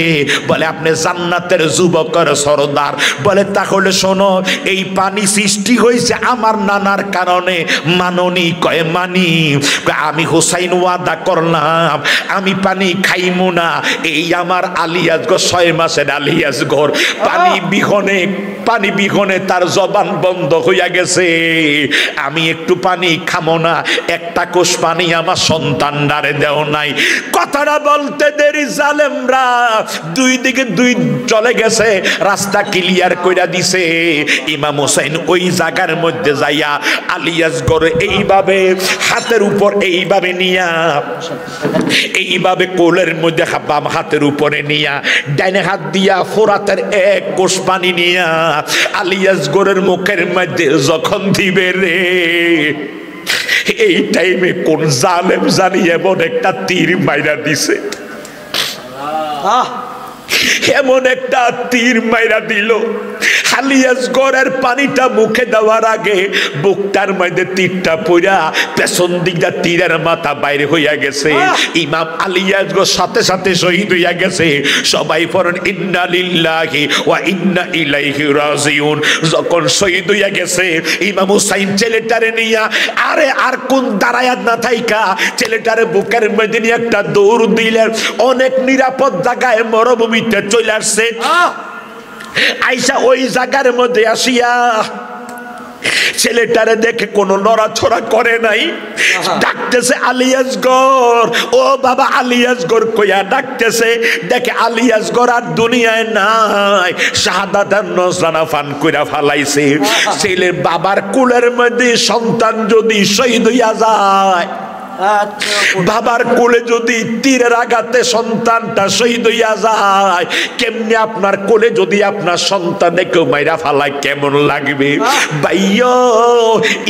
বলে আপনি জান্নাতের যুবকের সর্দার। বলে তাহলে শোনো, এই পানি সৃষ্টি হয়েছে আমার নানার কারণে। মাননি? কয় মানি। আমি হুসাইন ওয়াদা করলাম আমি পানি খাইমু না। এই আমার আলিয়াজগর 6 মাসের আলিয়াজগর পানি বিহনে তার জবান বন্ধ হইয়া গেছে। আমি একটু পানি খামো না, একটা কোষ পানি আমার সন্তান ডারে দেও নাই। কথাটা বলতে দেরি জালেমরা 2 দিকে 2 চলে গেছে, রাস্তা ক্লিয়ার কইরা দিছে। ইমাম হোসেন ওই জায়গার মধ্যে যাইয়া আলিয়াজগর এইভাবে হাতের উপর এইভাবে নিয়া, এইভাবে কোলের মধ্যে বাম হাতের উপরে নিয়া, ডাইনে হাত দিয়া ফোরাতের 1 কোষ পানি নিয়া আলিয়াজগরের মুখের মধ্যে যখন দিবে রে, এই টাইমে কোন জালেম জানি এমন একটা তীর মাইরা দিছে। এমন একটা তীর মাইরা দিল, আলিয়াজগরের পানিটা মুখে দেওয়ার আগে বুকটার মধ্যে তীরটা পইরা পেছন দিকটা তীরের মাথা বাইরে হইয়া গেছে। ইমাম আলিয়াজগর সাথে সাথে শহীদ হইয়া গেছে। সবাই পড়েন ইন্না লিল্লাহি ওয়া ইন্না ইলাইহি রাজিউন। যখন শহীদ হইয়া গেছে, ইমাম হুসাইন ছেলেটারে নিয়া আর কোন দাঁড়ায় না থাইকা ছেলেটারে বুকের মধ্যে নিয়ে একটা দৌড় দিলেন। অনেক নিরাপদ জায়গায় মরুভূমিতে চলে আসছে। আইসা ওই জায়গার মধ্যে আসিয়া ছেলেটারে দেখে কোনো নড়াছড়া করে নাই। ডাকতেছে আলিয়াজগর, ও বাবা আলিয়াজগর কইয়া ডাকতেছে। দেখে আলিয়াজগর আর দুনিয়ায় নাই, শাহাদাতের নজরানা পান কইরা ফালাইছে। ছেলের বাবার কুলের মধ্যে সন্তান যদি শহীদ হইয়া যায়, বাবার কোলে যদি তীরের আঘাতে সন্তানটা শহীদ হইয়া যায়, কেমনি আপনার কোলে যদি আপনার সন্তানে কেউ মাইরা ফালায় কেমন লাগবে? ভাইয়ো,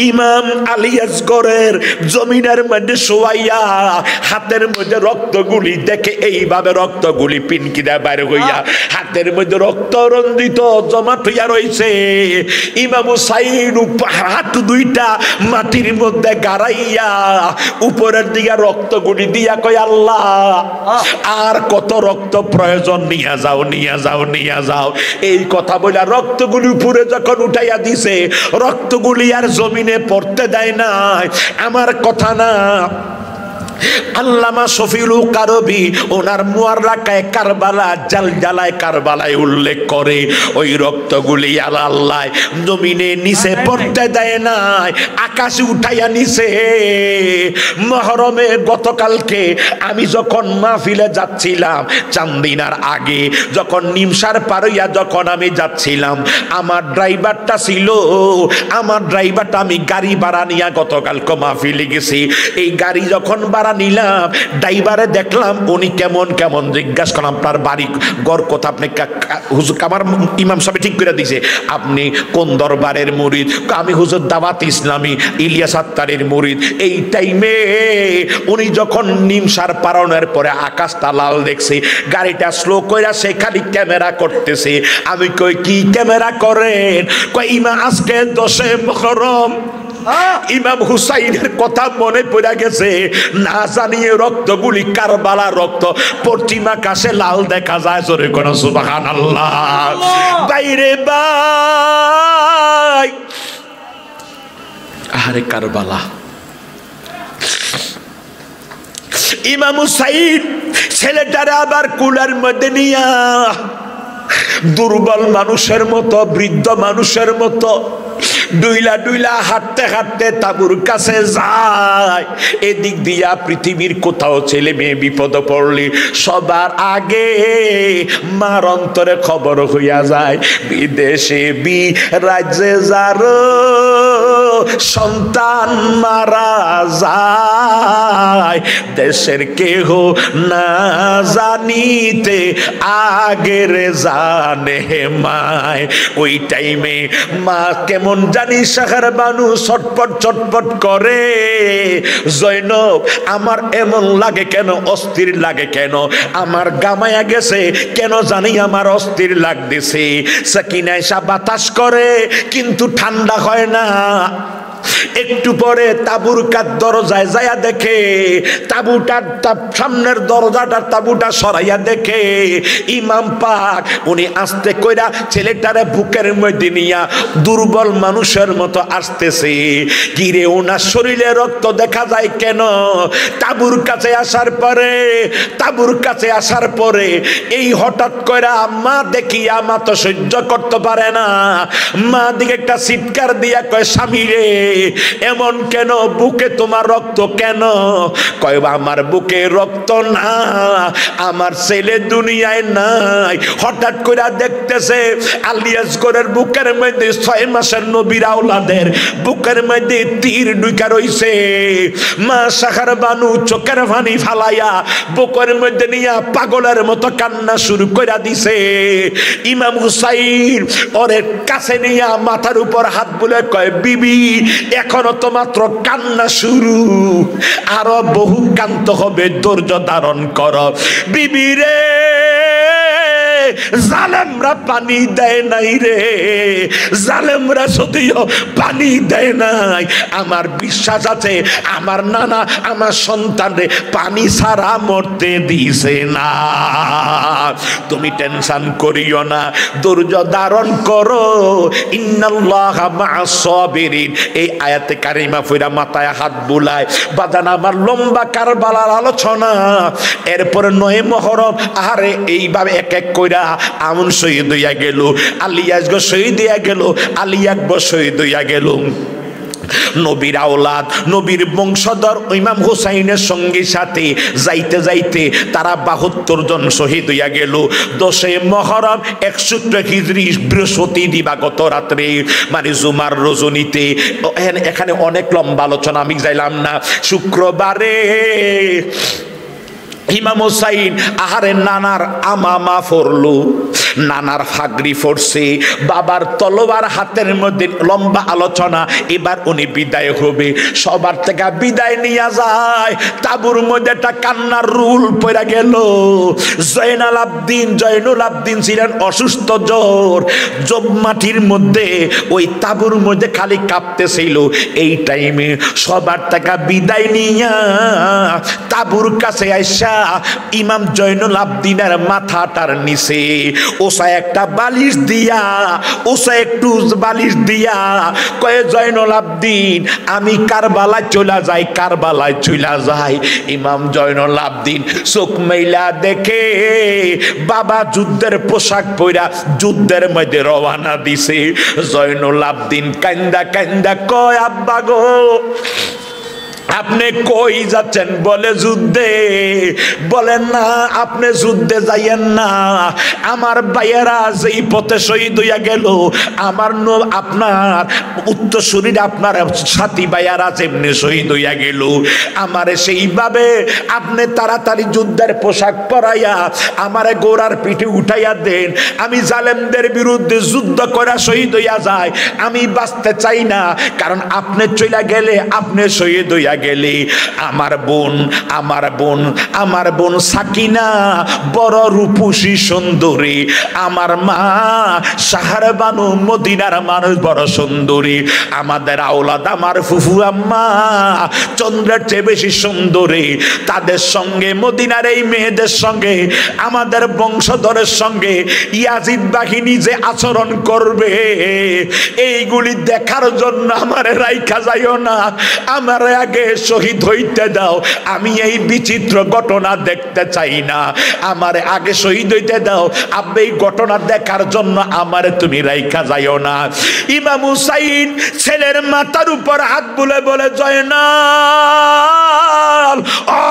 ইমাম আলিয়াজগরের জমিনের মধ্যে শোয়াইয়া হাতের মধ্যে রক্তগুলি দেখে, এইভাবে রক্তগুলি পিনকিরা বাইরে হইয়া হাতের মধ্যে রক্ত রঞ্জিত জমাট হইয়া রয়েছে। ইমাম হুসাইন হাত 2টা মাটির মধ্যে গাড়াইয়া উপরের দিকে রক্তগুলি দিয়া কয়, আল্লাহ আর কত রক্ত প্রয়োজন, নিয়ে যাও নিয়ে যাও নিয়ে যাও। এই কথা বলে রক্তগুলি উপরে যখন উঠাইয়া দিছে, রক্তগুলি আর জমিনে পড়তে দেয় নাই। আমার কথা না, আল্লামা শফিউল কারবি ওনার মুআররাকায়ে কারবালা জালজালায়ে কারবালায় উল্লেখ করে, ওই রক্তগুলি আল্লাহ জমিনে নিচে পড়তে দেয় নাই, আকাশে উঠাইয়া নিছে। মুহরমে গতকালকে আমি যখন মাহফিলে যাচ্ছিলাম, চান্দিনার আগে যখন নিমসার পার হইয়া যখন আমি যাচ্ছিলাম, আমার ড্রাইভারটা ছিল, আমার ড্রাইভারটা, আমি গাড়ি ভাড়া নিয়ে গতকালকে মাহফিলে গেছি। এই গাড়ি যখন ভাড়া নিলাম, ড্রাইভারে দেখলাম উনি কেমন কেমন জিজ্ঞাসা করলাম, আপনার বাড়ি ঘর কথা, আপনি হুজুর, আমার ইমাম সাহেব ঠিক করে দিছে, আপনি কোন দরবারের মুরিদ? আমি হুজুর দাওয়াত ইসলামী ইলিয়াস আত্তারের মুরিদ। এই টাইমে উনি যখন নিমসার পারনের পরে আকাশটা লাল দেখছে, গাড়িটা স্লো কইরা সে খালি ক্যামেরা করতেছে। আমি কই, কি ক্যামেরা করেন? কই, ইমা আজকে 10 মুহররম ইমাম হুসাইনের কথা মনে পড়ে গেছে, না জানিয়ে রক্তগুলি কারবালা রক্ত, পশ্চিম আকাশে লাল দেখা যায়। জোরে কোন সুবহানাল্লাহ। বাইরে ভাই, আরে কারবালা। ইমাম হুসাইন ছেলেটারে আবার কুলার মধ্যে নিয়া দুর্বল মানুষের মতো, বৃদ্ধ মানুষের মতো ডুইলা ডুইলা হাঁটতে হাঁটতে তাবুর কাছে যায়। এদিক দিয়া পৃথিবীর কোথাও ছেলে মেয়ে বিপদ পড়লে সবার আগে মার অন্তরে খবর হইয়া যায়। বিদেশে রাজ্যে যার সন্তান মারা যায়, দেশের কেহ না জানিতে আগের জানে মায়। ওই টাইমে মা কেমন জানি শাখার বানু ছটপট ছটপট করে, জৈনব আমার এমন লাগে কেন, অস্থির লাগে কেন, আমার গামায়া গেছে কেন জানি আমার অস্থির লাগতেছে। সাকিনা এসা বাতাস করে কিন্তু ঠান্ডা হয় না। একটু পরে তাবুর কার দরজায় যায়া দেখে, তাবুটার সামনের দরজাটার তাবুটা সরাইয়া দেখে ইমাম পাক উনি আস্তে কইরা ছেলেটারে বুকের মধ্যে নিয়া দুর্বল মানুষের মতো আসতেছে। কিরে ওনার শরীরে রক্ত দেখা যায় কেন? তাবুর কাছে আসার পরে এই হঠাৎ কইরা মা দেখিয়া মা তো সহ্য করতে পারে না, মা দিকে একটা চিৎকার দিয়া কয়, স্বামী রে এমন কেন, বুকে তোমার রক্ত কেন? কয়বা আমার বুকে রক্ত না, আমার ছেলে দুনিয়ায় নাই। হঠাৎ করে দেখতেছে আলিয়াসগরের বুকের মধ্যে 6 মাসের নবীর আওলাদের বুকের মধ্যে তীর ঢুকা রইছে। মা শাখার বানু চোখের পানি ফালাইয়া বুকের মধ্যে নিয়া পাগলের মতো কান্না শুরু করে দিছে। ইমাম হুসাইন ওরে কাছে নিয়া মাথার উপর হাত বুলে কয়, বিবি এখনো তো মাত্র কান্না শুরু, আরো বহু কান্ত হবে, ধৈর্য ধারণ করো। বিবি রে জালেমরা পানি দেয় নাই রে, জালেমরা যদিও পানি দেয় নাই, আমার বিশ্বাস আছে আমার নানা আমার সন্তানরে পানি ছাড়া মরতে দিছে না। তুমি টেনশন করিও না, ধৈর্য ধারণ করো। ইন্নাল্লাহা মা'আস সাবিরিন, এই আয়াতে কারিমা ফিরা মাথায় হাত বুলায়। বাদান আমার লম্বা কারবালার আলোচনা, এরপরে 9 মুহররম আরে এইভাবে এক এক কইরা আমন শহীদ হইয়া গেল, আলী আসগর শহীদ হইয়া গেল, আলী আকবর শহীদ হইয়া গেল। নবীর আওলাদ নবীর বংশধর ইমাম হুসাইনের সঙ্গে সাথে যাইতে যাইতে তারা 72 জন শহীদ হইয়া গেল। 10 মুহররম 100 হিজরি বৃহস্পতি দিবাগত রাত্রে, মানে জুমার রজনীতে। এখানে অনেক লম্বা আলোচনা, আমি যাইলাম না। শুক্রবারে ইমাম হুসাইন আহারে নানার আমামা পড়লো, নানার ফাগরি পড়ছে, বাবার তলোয়ার হাতের মধ্যে। লম্বা আলোচনা। এবার উনি বিদায় হবে, সবার থেকে বিদায় নিয়ে যায়। তাবুর মধ্যে একটা কান্নার রুল পড়ে গেল। জয়নুল আবদিন ছিলেন অসুস্থ, জ্বর, জব মাটির মধ্যে ওই তাবুর মধ্যে খালি কাঁপতেছিল। এই টাইমে সবার থেকে বিদায় নিয়া তাবুর কাছে আইসা ইমাম জয়নুল আবদিনের মাথাটার নিচে ওসা একটা বালিশ দিয়া, ওসা একটু বালিশ দিয়া কয়ে, জয়নুল আবদিন আমি কারবালায় চলে যাই, কারবালায় চলে যাই। ইমাম জয়নুল আবদিন চোখ মেলা দেখে বাবা যুদ্ধের পোশাক পরা যুদ্ধের মধ্যে রওনা দিছে। জয়নুল আবদিন কান্দা কান্দা কয়, আব্বা গো আপনি কই যাচ্ছেন? বলে যুদ্ধে। বলেন না আপনি যুদ্ধে যাইয়েন না, আমার ভাইয়েরা যেই পথে শহীদ হইয়া গেল, আমার আপনার উত্তরসূরিরা আপনার সাথী ভাইয়ারা যেমনি শহীদ হইয়া গেল, আমারে সেইভাবে আপনি তাড়াতাড়ি যুদ্ধের পোশাক পরাইয়া আমারে গোড়ার পিঠে উঠাইয়া দেন। আমি জালেমদের বিরুদ্ধে যুদ্ধ করা শহীদ হইয়া যায়, আমি বাঁচতে চাই না, কারণ আপনি চলে গেলে আপনি শহীদ হইয়া গেলে আমার বোন সাকিনা বড় রূপসী সুন্দরী, আমার মা শাহর বানু মদিনার মানুষ বড় সুন্দরী, আমাদের আওলাদ আমার ফুফু আম্মা চন্দ্রের চেয়ে বেশি সুন্দরী। তাদের সঙ্গে মদিনার এই মেয়েদের সঙ্গে আমাদের বংশধরের সঙ্গে ইয়াজিদ বাহিনী যে আচরণ করবে, এইগুলি দেখার জন্য আমার রাইখা যাইও না, আমার আগে শহীদ হইতে দাও। আমি এই বিচিত্র ঘটনা দেখতে চাই না, আমার আগে শহীদ হইতে দাও। আব্বা এই ঘটনা দেখার জন্য আমারে তুমি রাইখা যাইও না। ইমাম হুসাইন ছেলের মাথার উপর হাত বুলে বলে, জয়নাল, ও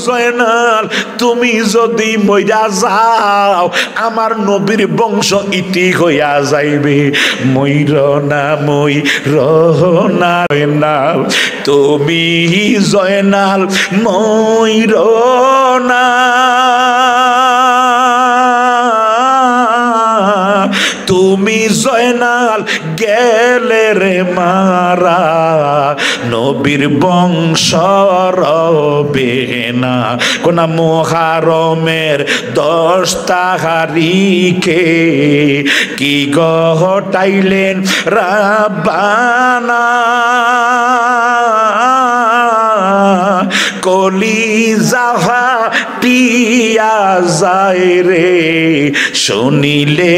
জয়নাল, তুমি যদি মইরা যাও আমার নবীর বংশ ইতি হইয়া যাইবে। মইর না জয়নাল, তুমি জয়নাল মইর না, তুমি জয়নাল গেলে রে নবীর বংশ রবে না। কোন মুহররমের 10 তারিখে কি ঘটাইলেন রাব্বানা, কলিজা ফাটিয়া যায় রে শুনিলে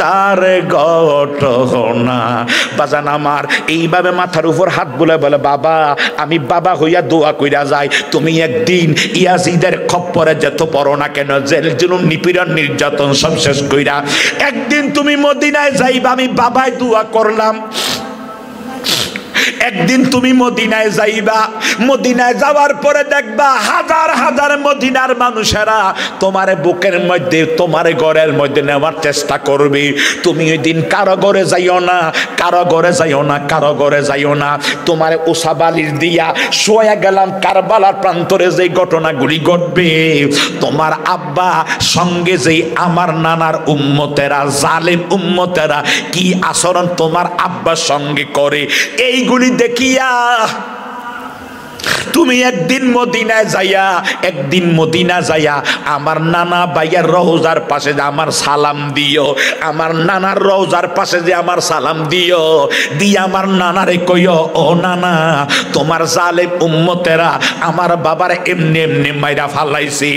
তার ঘটনা। বাজান আমার এইভাবে মাথার উপর হাত বুলে বলে, বাবা আমি বাবা হইয়া দোয়া কইরা যাই, তুমি একদিন ইয়াজিদের খপ্পরে যেত পড়ো না কেন, জেল জুলুম নিপীড়ন নির্যাতন সব শেষ কইরা একদিন তুমি মদিনায় যাইবা। আমি বাবাই দোয়া করলাম, একদিন তুমি মদিনায় যাইবা, মদিনায় যাওয়ার পরে দেখবা হাজার হাজার মদিনার মানুষেরা তোমার বুকের মধ্যে, তোমার ঘরের মধ্যে নেওয়ার চেষ্টা করবে। তুমি ওই দিন কারো ঘরে যাইও না, কারো ঘরে যাইও না, কারো ঘরে যাইও না। তোমার ওসাবালির দিয়া শোয়া গেলাম কারবালার প্রান্তরে যে ঘটনাগুলি ঘটবে, তোমার আব্বা সঙ্গে যে আমার নানার উম্মতেরা, জালেম উম্মতেরা কি আচরণ তোমার আব্বার সঙ্গে করে, এইগুলি দেখিয়া তুমি একদিন মদিনায় যাইয়া, একদিন মদিনা যাইয়া আমার নানা ভাইয়ের রওজার পাশে যে আমার সালাম দিও, আমার নানার রওজার পাশে যে আমার সালাম দিও, দিয়ে আমার নানারে কইও, ও নানা তোমার জালেম উম্মতেরা আমার বাবার এমনি এমনি মাইরা ফালাইছে।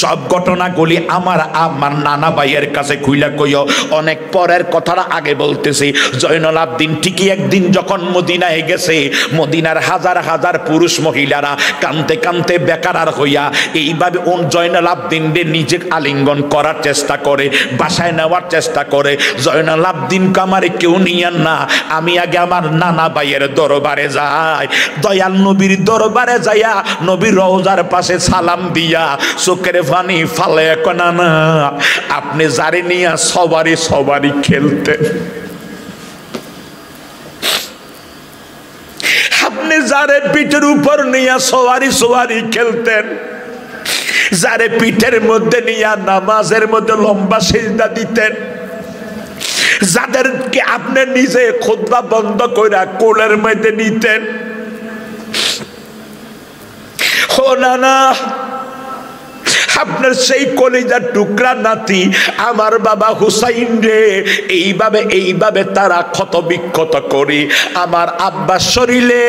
সব ঘটনাগুলি আমার নানা ভাইয়ের কাছে খুইলা কইও। অনেক পরের কথাটা আগে বলতেছি। জয়নুল আবদিন ঠিকই একদিন যখন মদিনায় গেছে, মদিনার হাজার হাজার পুরুষ মহিলারা কানতে কানতে বেকার হইয়া এইভাবে জয়নুল আবদিনকে নিজে আলিঙ্গন করার চেষ্টা করে, বাসায় নেওয়ার চেষ্টা করে। জয়নুল আবদিন কামারে কেউ নিয়েন না, আমি আগে আমার নানা ভাইয়ের দরবারে যাই। দয়াল নবীর দরবারে যাইয়া নবীর রওজার পাশে সালাম দিয়া চোখের পানি ফালে, না আপনি যারে নিয়া সবারই সবারই খেলতেন, আপনি যারে পিঠের উপর নিয়া সওয়ারি সওয়ারি খেলতেন, যারে পিঠের মধ্যে নিয়া নামাজের মধ্যে লম্বা সিজদা দিতেন, যাদেরকে আপনি নিজে খুতবা বন্ধ কইরা কোলের মধ্যে নিতেন, ও নানা আপনার সেই কলিজার টুকরা নাতি আমার বাবা হুসাইন রে এইভাবে এইভাবে তারা ক্ষত বিক্ষত করি আমার আব্বার শরীরে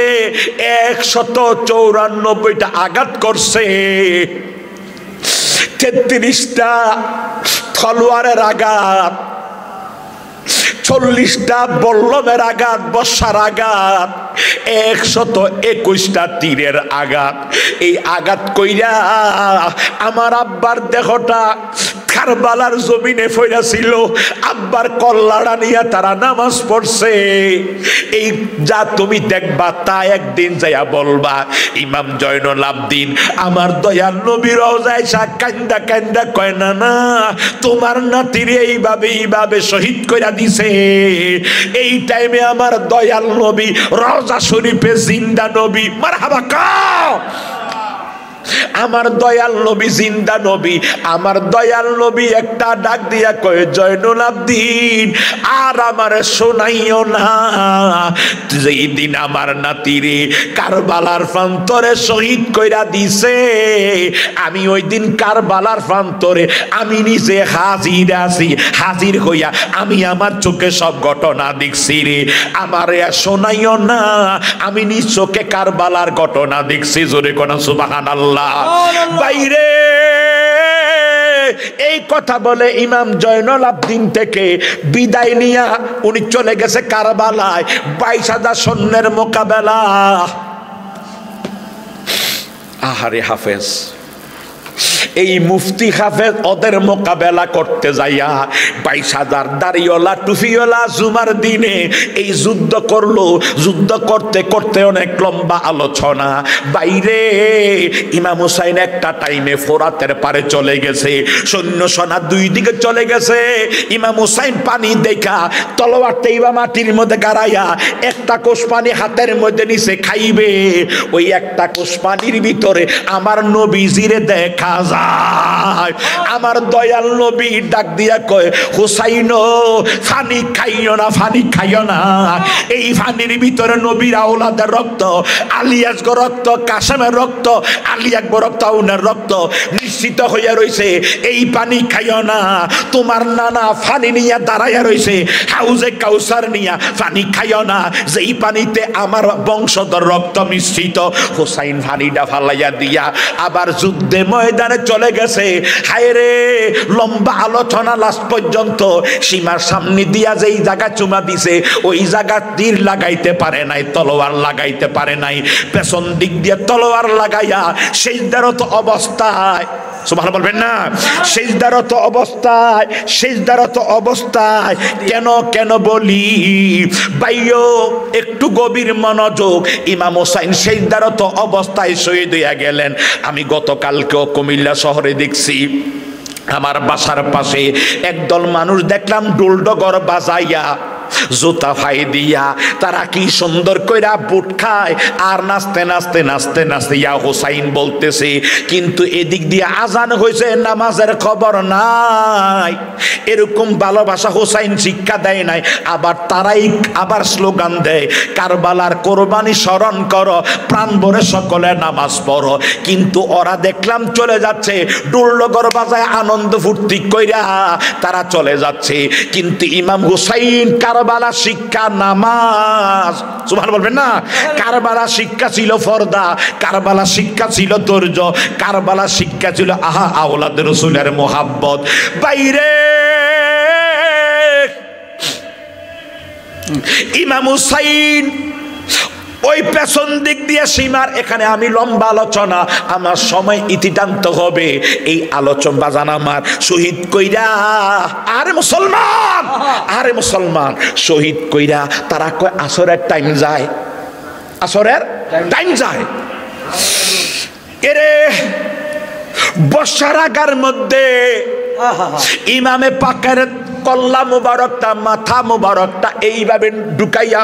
194টা আঘাত করছে, 33টা তলোয়ারের আঘাত, 40টা বল্লমের আঘাত, বর্ষার আঘাত, 121টা তীরের আঘাত। এই আঘাত কইরা আমার আব্বার দেহটা কারবালার জমিনে পড়া ছিল। আব্বার কল্লাড়া নিয়ে তারা নামাজ পড়ছে। এই যা তুমি দেখবা তা একদিন যাইয়া বলবা ইমাম জয়নুল আবদিন আমার দয়াল নবী রওজায় কান্দা কান্দা কয়, না না তোমার নাতির এইভাবে শহীদ কইরা দিছে। এই টাইমে আমার দয়াল নবী রওজা শরীফে জিন্দা নবী, মারহাবা কাও। আমার দয়াল নবী জিন্দা নবী, আমার দয়াল নবী একটা ডাক দিয়া কয়, জয়নুল আবদিন আর আমার শোনাইও না, যেই দিন আমার নাতিরে কারবালার প্রান্তরে শহীদ কইরা দিছে, আমি ওই দিন কারবালার প্রান্তরে আমি নিজে হাজির আছি, হাজির হইয়া আমি আমার চোখে সব ঘটনা দেখছি রে, আমার শোনাইও না, আমি নিজ চোখে কারবালার ঘটনা দেখছি। জোরে কোন সুবহানাল্লাহ। বাইরে এই কথা বলে ইমাম জয়নুল আবদিন থেকে বিদায় নিয়া উনি চলে গেছে কারবালায় 22,000 সৈন্যের মোকাবেলা। আহারে হাফেজ, এই মুফতি হাফেজ ওদের মোকাবেলা করতে যাইয়া 22,000 দাড়িওয়ালা টুফিওয়ালা জুমার দিনে এই যুদ্ধ করলো। যুদ্ধ করতে করতে অনেক লম্বা আলোচনা। বাইরে ইমাম হুসাইন একটা টাইমে ফোরাতের পারে চলে গেছে, সৈন্য সেনা দুই দিকে চলে গেছে। ইমাম হুসাইন পানি দেখা তলোয়ারটা ইবা মাটির মধ্যে গাড়াইয়া একটা কোষ পানি হাতের মধ্যে নিচে খাইবে। ওই একটা কোষ পানির ভিতরে আমার নবীজিরে দেখা যায়। আমার দয়াল নবী ডাক দিয়া কয়, হুসাইন ফানি খাইও না, ফানি খাইও না। এই ফানির ভিতরে নবীর আওলাদের রক্ত, আলী আসগর রক্ত, কাসেমের রক্ত, আলী আকবর রক্ত, উনার রক্ত নিশ্চিত হইয়া রইছে। এই পানি খাইও না। তোমার নানা ফানি নিয়া দাঁড়াইয়া রইছে, হাউজে কাউসার নিয়া পানি খাইও না, যেই পানিতে আমার বংশধর রক্ত মিশ্রিত। হুসাইন ফানিটা ফালাইয়া দিয়া আবার যুদ্ধে ময়দানে চলে গেছে। হায় রে, লম্বা আলোচনা লাস্ট পর্যন্ত সীমার সামনে দিয়া যেই জায়গা চুমা দিছে, ওই জায়গা তীর লাগাইতে পারে নাই, তলোয়ার লাগাইতে পারে নাই। পেছন দিক দিয়ে তলোয়ার লাগাইয়া সিজদারত অবস্থায়, সুবহানাল্লাহ বলবেন না, সিজদারত অবস্থায়, সিজদারত অবস্থায় কেন কেন বলি ভাইও, একটু গভীর মনোযোগ। ইমাম হোসাইন সিজদারত অবস্থায় শহীদ হইয়া গেলেন। আমি গতকালকেও কুমিল্লা শহরে দেখছি, আমার বাসার পাশে একদল মানুষ দেখলাম ডুলডগর বাজাইয়া, জুতা ফাই দিয়া তারা কি সুন্দর কইরা বুট খায় আর নাচতে নাচতে নাচতে নাচতে ইয়া হোসাইন বলতেছে। কিন্তু এদিক দিয়ে আজান হয়েছে, নামাজের খবর নাই। এরকম ভালোবাসা হোসাইন শিক্ষা দেয় নাই। আবার তারাই আবার স্লোগান দেয়, কারবালার কোরবানি স্মরণ করো, প্রাণ ভরে সকলে নামাজ পড়ো। কিন্তু ওরা দেখলাম চলে যাচ্ছে ডুলডগর বাজায় আনন্দ ফুর্তি কইরা তারা চলে যাচ্ছে। কিন্তু ইমাম হোসাইন কারবালা শিক্ষা নামাজ, সুবহানাল্লাহ বলবেন না। কারবালা শিক্ষা ছিল ফরদা, কারবালা শিক্ষা ছিল ধৈর্য, কারবালা শিক্ষা ছিল আওলাদ রাসূলের মোহাব্বত। বাইরে ইমাম হুসাইন ওই পেছন দিক দিয়ে সীমার, এখানে আমি লম্বা আলোচনা, আমার সময় ইতিটান্ত হবে। এই আলোচনা বাজান আমার শহীদ কইরা, আরে মুসলমান, আরে মুসলমান, শহীদ কইরা তারা কয় আসরের টাইম যায়, আসরের টাইম যায়। এরে বর্ষার আগার মধ্যে ইমামে পাকের কল্লা মুবারকটা, মাথা মুবারকটা এইভাবে ঢুকাইয়া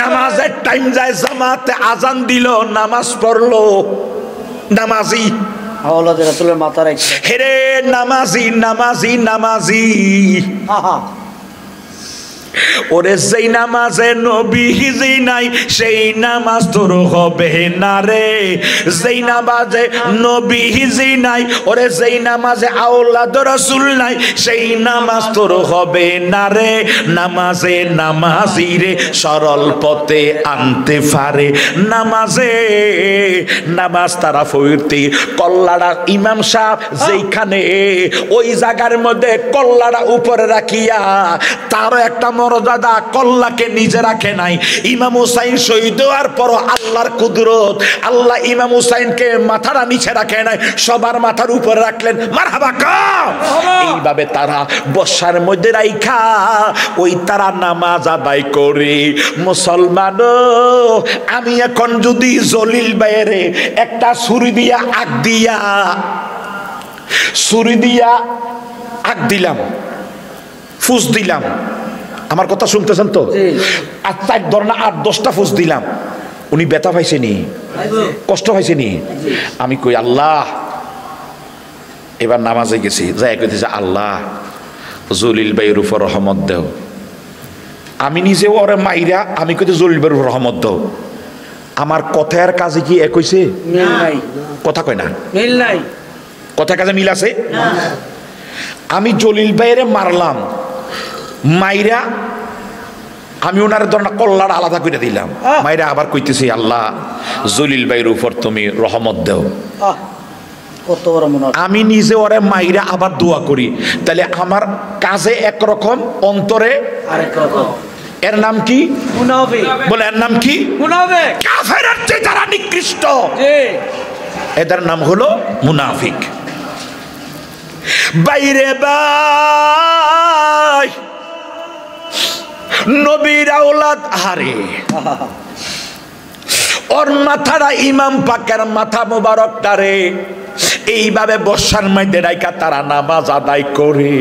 নামাজের টাইম যায়, জামাতে আজান দিল, নামাজ পড়লো, নামাজি আওলাদের রাসূলের মাথার একটা, হেরে নামাজি নামাজি নামাজি। ওরে যেই নামাজে নবী যেই নাই, সেই নামাজ তোর হবে না রে। যেই নামাজে নবী যেই নাই, ওরে যেই নামাজে আওলাদ রাসূল নাই, সেই নামাজ তোর হবে না রে। নামাজে নামাজি রে সরল পথে আনতে পারে, নামাজে নামাজ তারা পড়তে। কল্লাড়া ইমাম সাহেব যেইখানে ওই জায়গার মধ্যে কল্লাড়া উপরে রাখিয়া, তারও একটা মর্যাদা, কল্লাকে নিজে রাখে নাই। ইমাম হুসাইন শহীদ হওয়ার পর আল্লাহর কুদরত, আল্লাহ ইমাম হুসাইনকে মাথাটা নিচে রাখে নাই, সবার মাথার উপরে রাখলেন। মারহাবা কাও। এইভাবে তারা বর্ষার মধ্যে রাইখা ওই তারা নামাজ আদায় করে। মুসলমান, আমি এখন যদি জলিল বাইরে একটা ছুরি দিয়া আগ দিয়া, ছুরি দিয়া আগ দিলাম, ফুস দিলাম, আমার কথা শুনতেছেন তো? আর চার ধরনা 8-10টা ফুস দিলাম, উনি ব্যথা পাইছেনি, কষ্ট পাইছেনি? আমি কই আল্লাহ, এবার নামাজে গেছি, যাই কইতেছে আল্লাহ জলিল ভাইয়ের উপর রহমত দেও। আমি নিজে ওরে মাইরা আমি কইতে জলিল ভাইয়ের উপর রহমত দেও। আমার কথার কাজে কি এক হইছে? মিল নাই। কথা কয় না, মিল নাই। কথা কাজে মিল আছে? আমি জলিল ভাইয়ের মারলাম, মাইরা আমি ওনার ধরনের কল্লার আলাদা করে দিলাম, মাইরা আবার কইতেছি আল্লাহ জলিল ভাইয়ের উপর তুমি রহমত দেও। কত বড় মনে। আমি নিজে ওরে মাইরা আবার দোয়া করি, তাহলে আমার কাজে একরকম, অন্তরে আরেক রকম। এর নাম কি? মুনাফিক। বলে এর নাম কি? মুনাফিক। কাফেরের চেয়ে যারা নিকৃষ্ট, জি, এদের নাম হলো মুনাফিক। বাইরে ভাই, নবীর আওলাদ, আরে ওর মাথাটা ইমাম পাকের মাথা মুবারকটারে এইভাবে বর্ষার মধ্যে রাইখা তারা নামাজ আদায় করে।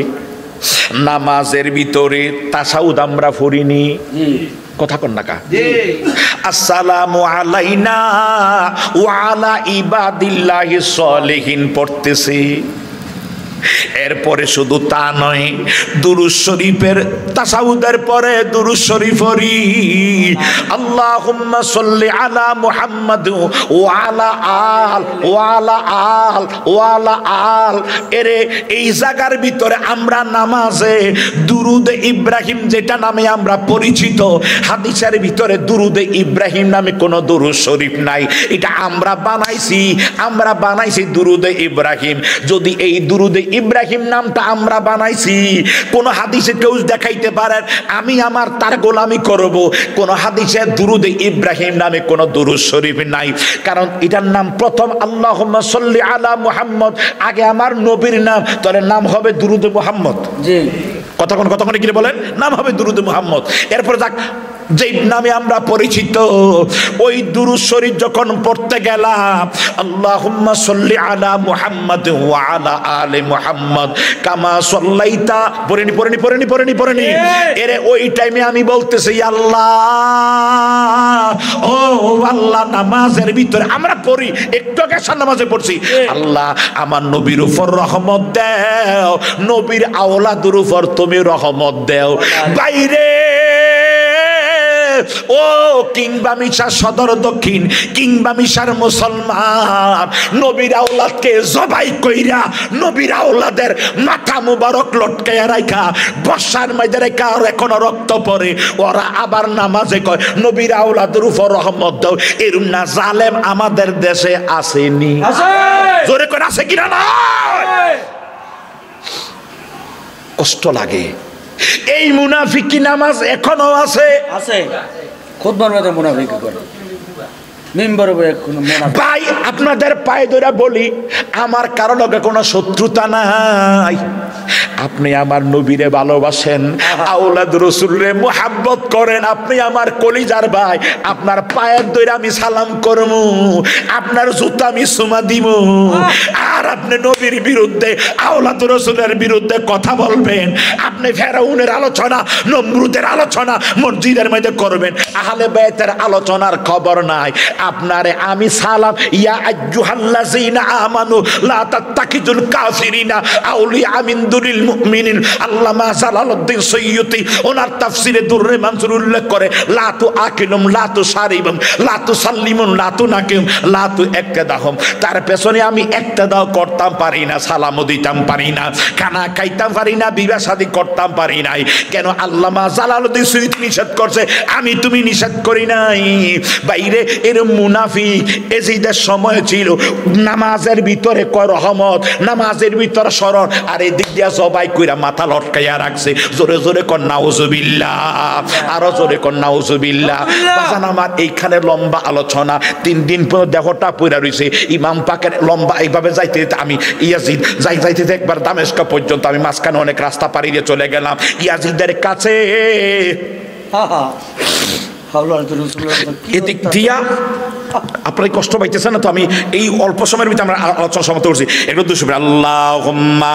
নামাজের ভিতরে তাসাউদ আমরা পড়িনি, কথা কন না কা আসসালামু আলাইনা ওয়া আলা ইবাদিল্লাহিস সলিহিন পড়তেছি। এরপরে শুধু তা নয়, দুরূদ শরীফের তাশাহুদের পরে দুরূদ শরীফ পড়ি, আল্লাহুম্মা সাল্লি আলা মুহাম্মাদ ওয়া আলা আল ওয়া আলা আল ওয়া আলা আল। এরে এই জায়গার ভিতরে আমরা নামাজে দুরুদে ইব্রাহিম যেটা নামে আমরা পরিচিত, হাদিসের ভিতরে দুরুদে ইব্রাহিম নামে কোনো দুরূদ শরীফ নাই, এটা আমরা বানাইছি দুরুদে ইব্রাহিম। যদি এই দুরুদে ইব্রাহিম নামটা আমরা বানাইছি, কোন হাদিসে কেউ দেখাইতে পারেন আমি আমার তার গোলামি করব, কোন হাদিসে দুরুদে ইব্রাহিম নামে কোন দুরূদ শরীফ নাই। কারণ এটার নাম প্রথম আল্লাহুম্মা সাল্লি আলা মুহাম্মদ, আগে আমার নবীর নাম, তাহলে নাম হবে দুরুদে মুহাম্মদ। জি, কতক্ষণ কি বলেন, নাম হবে দুরুদে মুহাম্মদ। এরপর যাক, যেই নামে আমরা পরিচিত ওই দুরূদ শরীফ যখন পড়তে গেলাম, আল্লাহুম্মা সাল্লি আলা মুহাম্মাদ ওয়া আলা আলি মুহাম্মাদ কামা সাল্লাইতা, পড়েনি। এরে ওই টাইমে আমি বলতেছি আল্লাহ, ও আল্লাহ, নামাজের ভিতরে আমরা পড়ি, একটু আগে নামাজে পড়ছি, আল্লাহ আমার নবীর উপর রহমত দাও, নবীর আওলাদের উপর তুমি রহমত দাও। বাইরে ও কিংবা মিশার সদর দক্ষিণ কিংবা মিশার মুসলমান, নবীর আওলাদকে জবাই কইরা নবীর আওলাদের মাথা মুবারক লটকাইয়া রাখা বর্ষার মধ্যে রেখা, আর এখনো রক্ত পড়ে, ওরা আবার নামাজে কয় নবীর আওলাদের উপর রহমত দাও। এরম না জালেম আমাদের দেশে আসেনি? জোরে করে আছে কিনা? না, কষ্ট লাগে। এই মুনাফিকি নামাজ এখনো আছে। খুতবার মধ্যে মুনাফিকি করে, মেম্বারে এখনো মুনাফিক। ভাই আপনাদের পায়ে ধরে বলি, আমার কারো লগে কোনো শত্রুতা নাই, আপনি আমার নবীরে ভালোবাসেন, আওলাদ রাসূলরে মুহাব্বত করেন, আপনি আমার কলিজার ভাই, আপনার পায়ের ধরে আমি সালাম করমু, আপনার জুতা আমি চুমা দিমু, আর আপনি নবীর বিরুদ্ধে আওলাদ রাসূলের বিরুদ্ধে কথা বলবেন, আপনি ফেরাউনের আলোচনা নমরুদের আলোচনা মসজিদের মধ্যে করবেন, আহলে বাইতের আলোচনার খবর নাই। আপনারে আমি সালাম, ইয়া আইয়ুহাল্লাযীনা আমানু লা তাত্তাখিযুল কাফিরিনা আউলিয়া মিন দুনিল মুমিনিন। আল্লামা জালালউদ্দিন সৈয়দী ওনার তাফসিরে দুররে মানসুর উল্লেখ করে, লা তু আকিলুম লা তু শারিবুম লা তু সাল্লিমুন লা তু নাকিম লা তু ইক্তাদাহুম। তার পেছনে আমি ইক্তাদাও করতাম পারি না, সালামও দিতাম পারি না, খানা খাইতাম পারি না, বিবাহ শাদী করতাম পারি নাই। কেন? আল্লামা জালালউদ্দিন সৈয়দী নিষেধ করছে, আমি তুমি নিষেধ করি নাই। বাইরে এর মুনাফিক এজিদের সময় ছিল, নামাজের ভিতরে কয় রহমত, নামাজের ভিতরে স্মরণ, আর এই দিক দিয়া সবাই কইরা মাথা লটকাইয়া রাখছে। জোরে জোরে কর নাউজুবিল্লাহ, আরো জোরে কর নাউজুবিল্লাহ। বাজান আমার এইখানে লম্বা আলোচনা, 3 দিন পর দেহটা পইরা রইছে, ইমাম পাকের লম্বা এইভাবে যাইতে আমি ইয়াজিদ যাইতে একবার দামেস্ক পর্যন্ত আমি মাঝখানে অনেক রাস্তা পাড়ি দিয়ে চলে গেলাম ইয়াজিদের কাছে। এদিক দিয়া আপনারা কষ্ট পাইতেছেন না তো? আমি এই অল্প সময়ের ভিতরে আমরা আলোচনা সমাপ্ত করছি। একটু দুশো আল্লাহুম্মা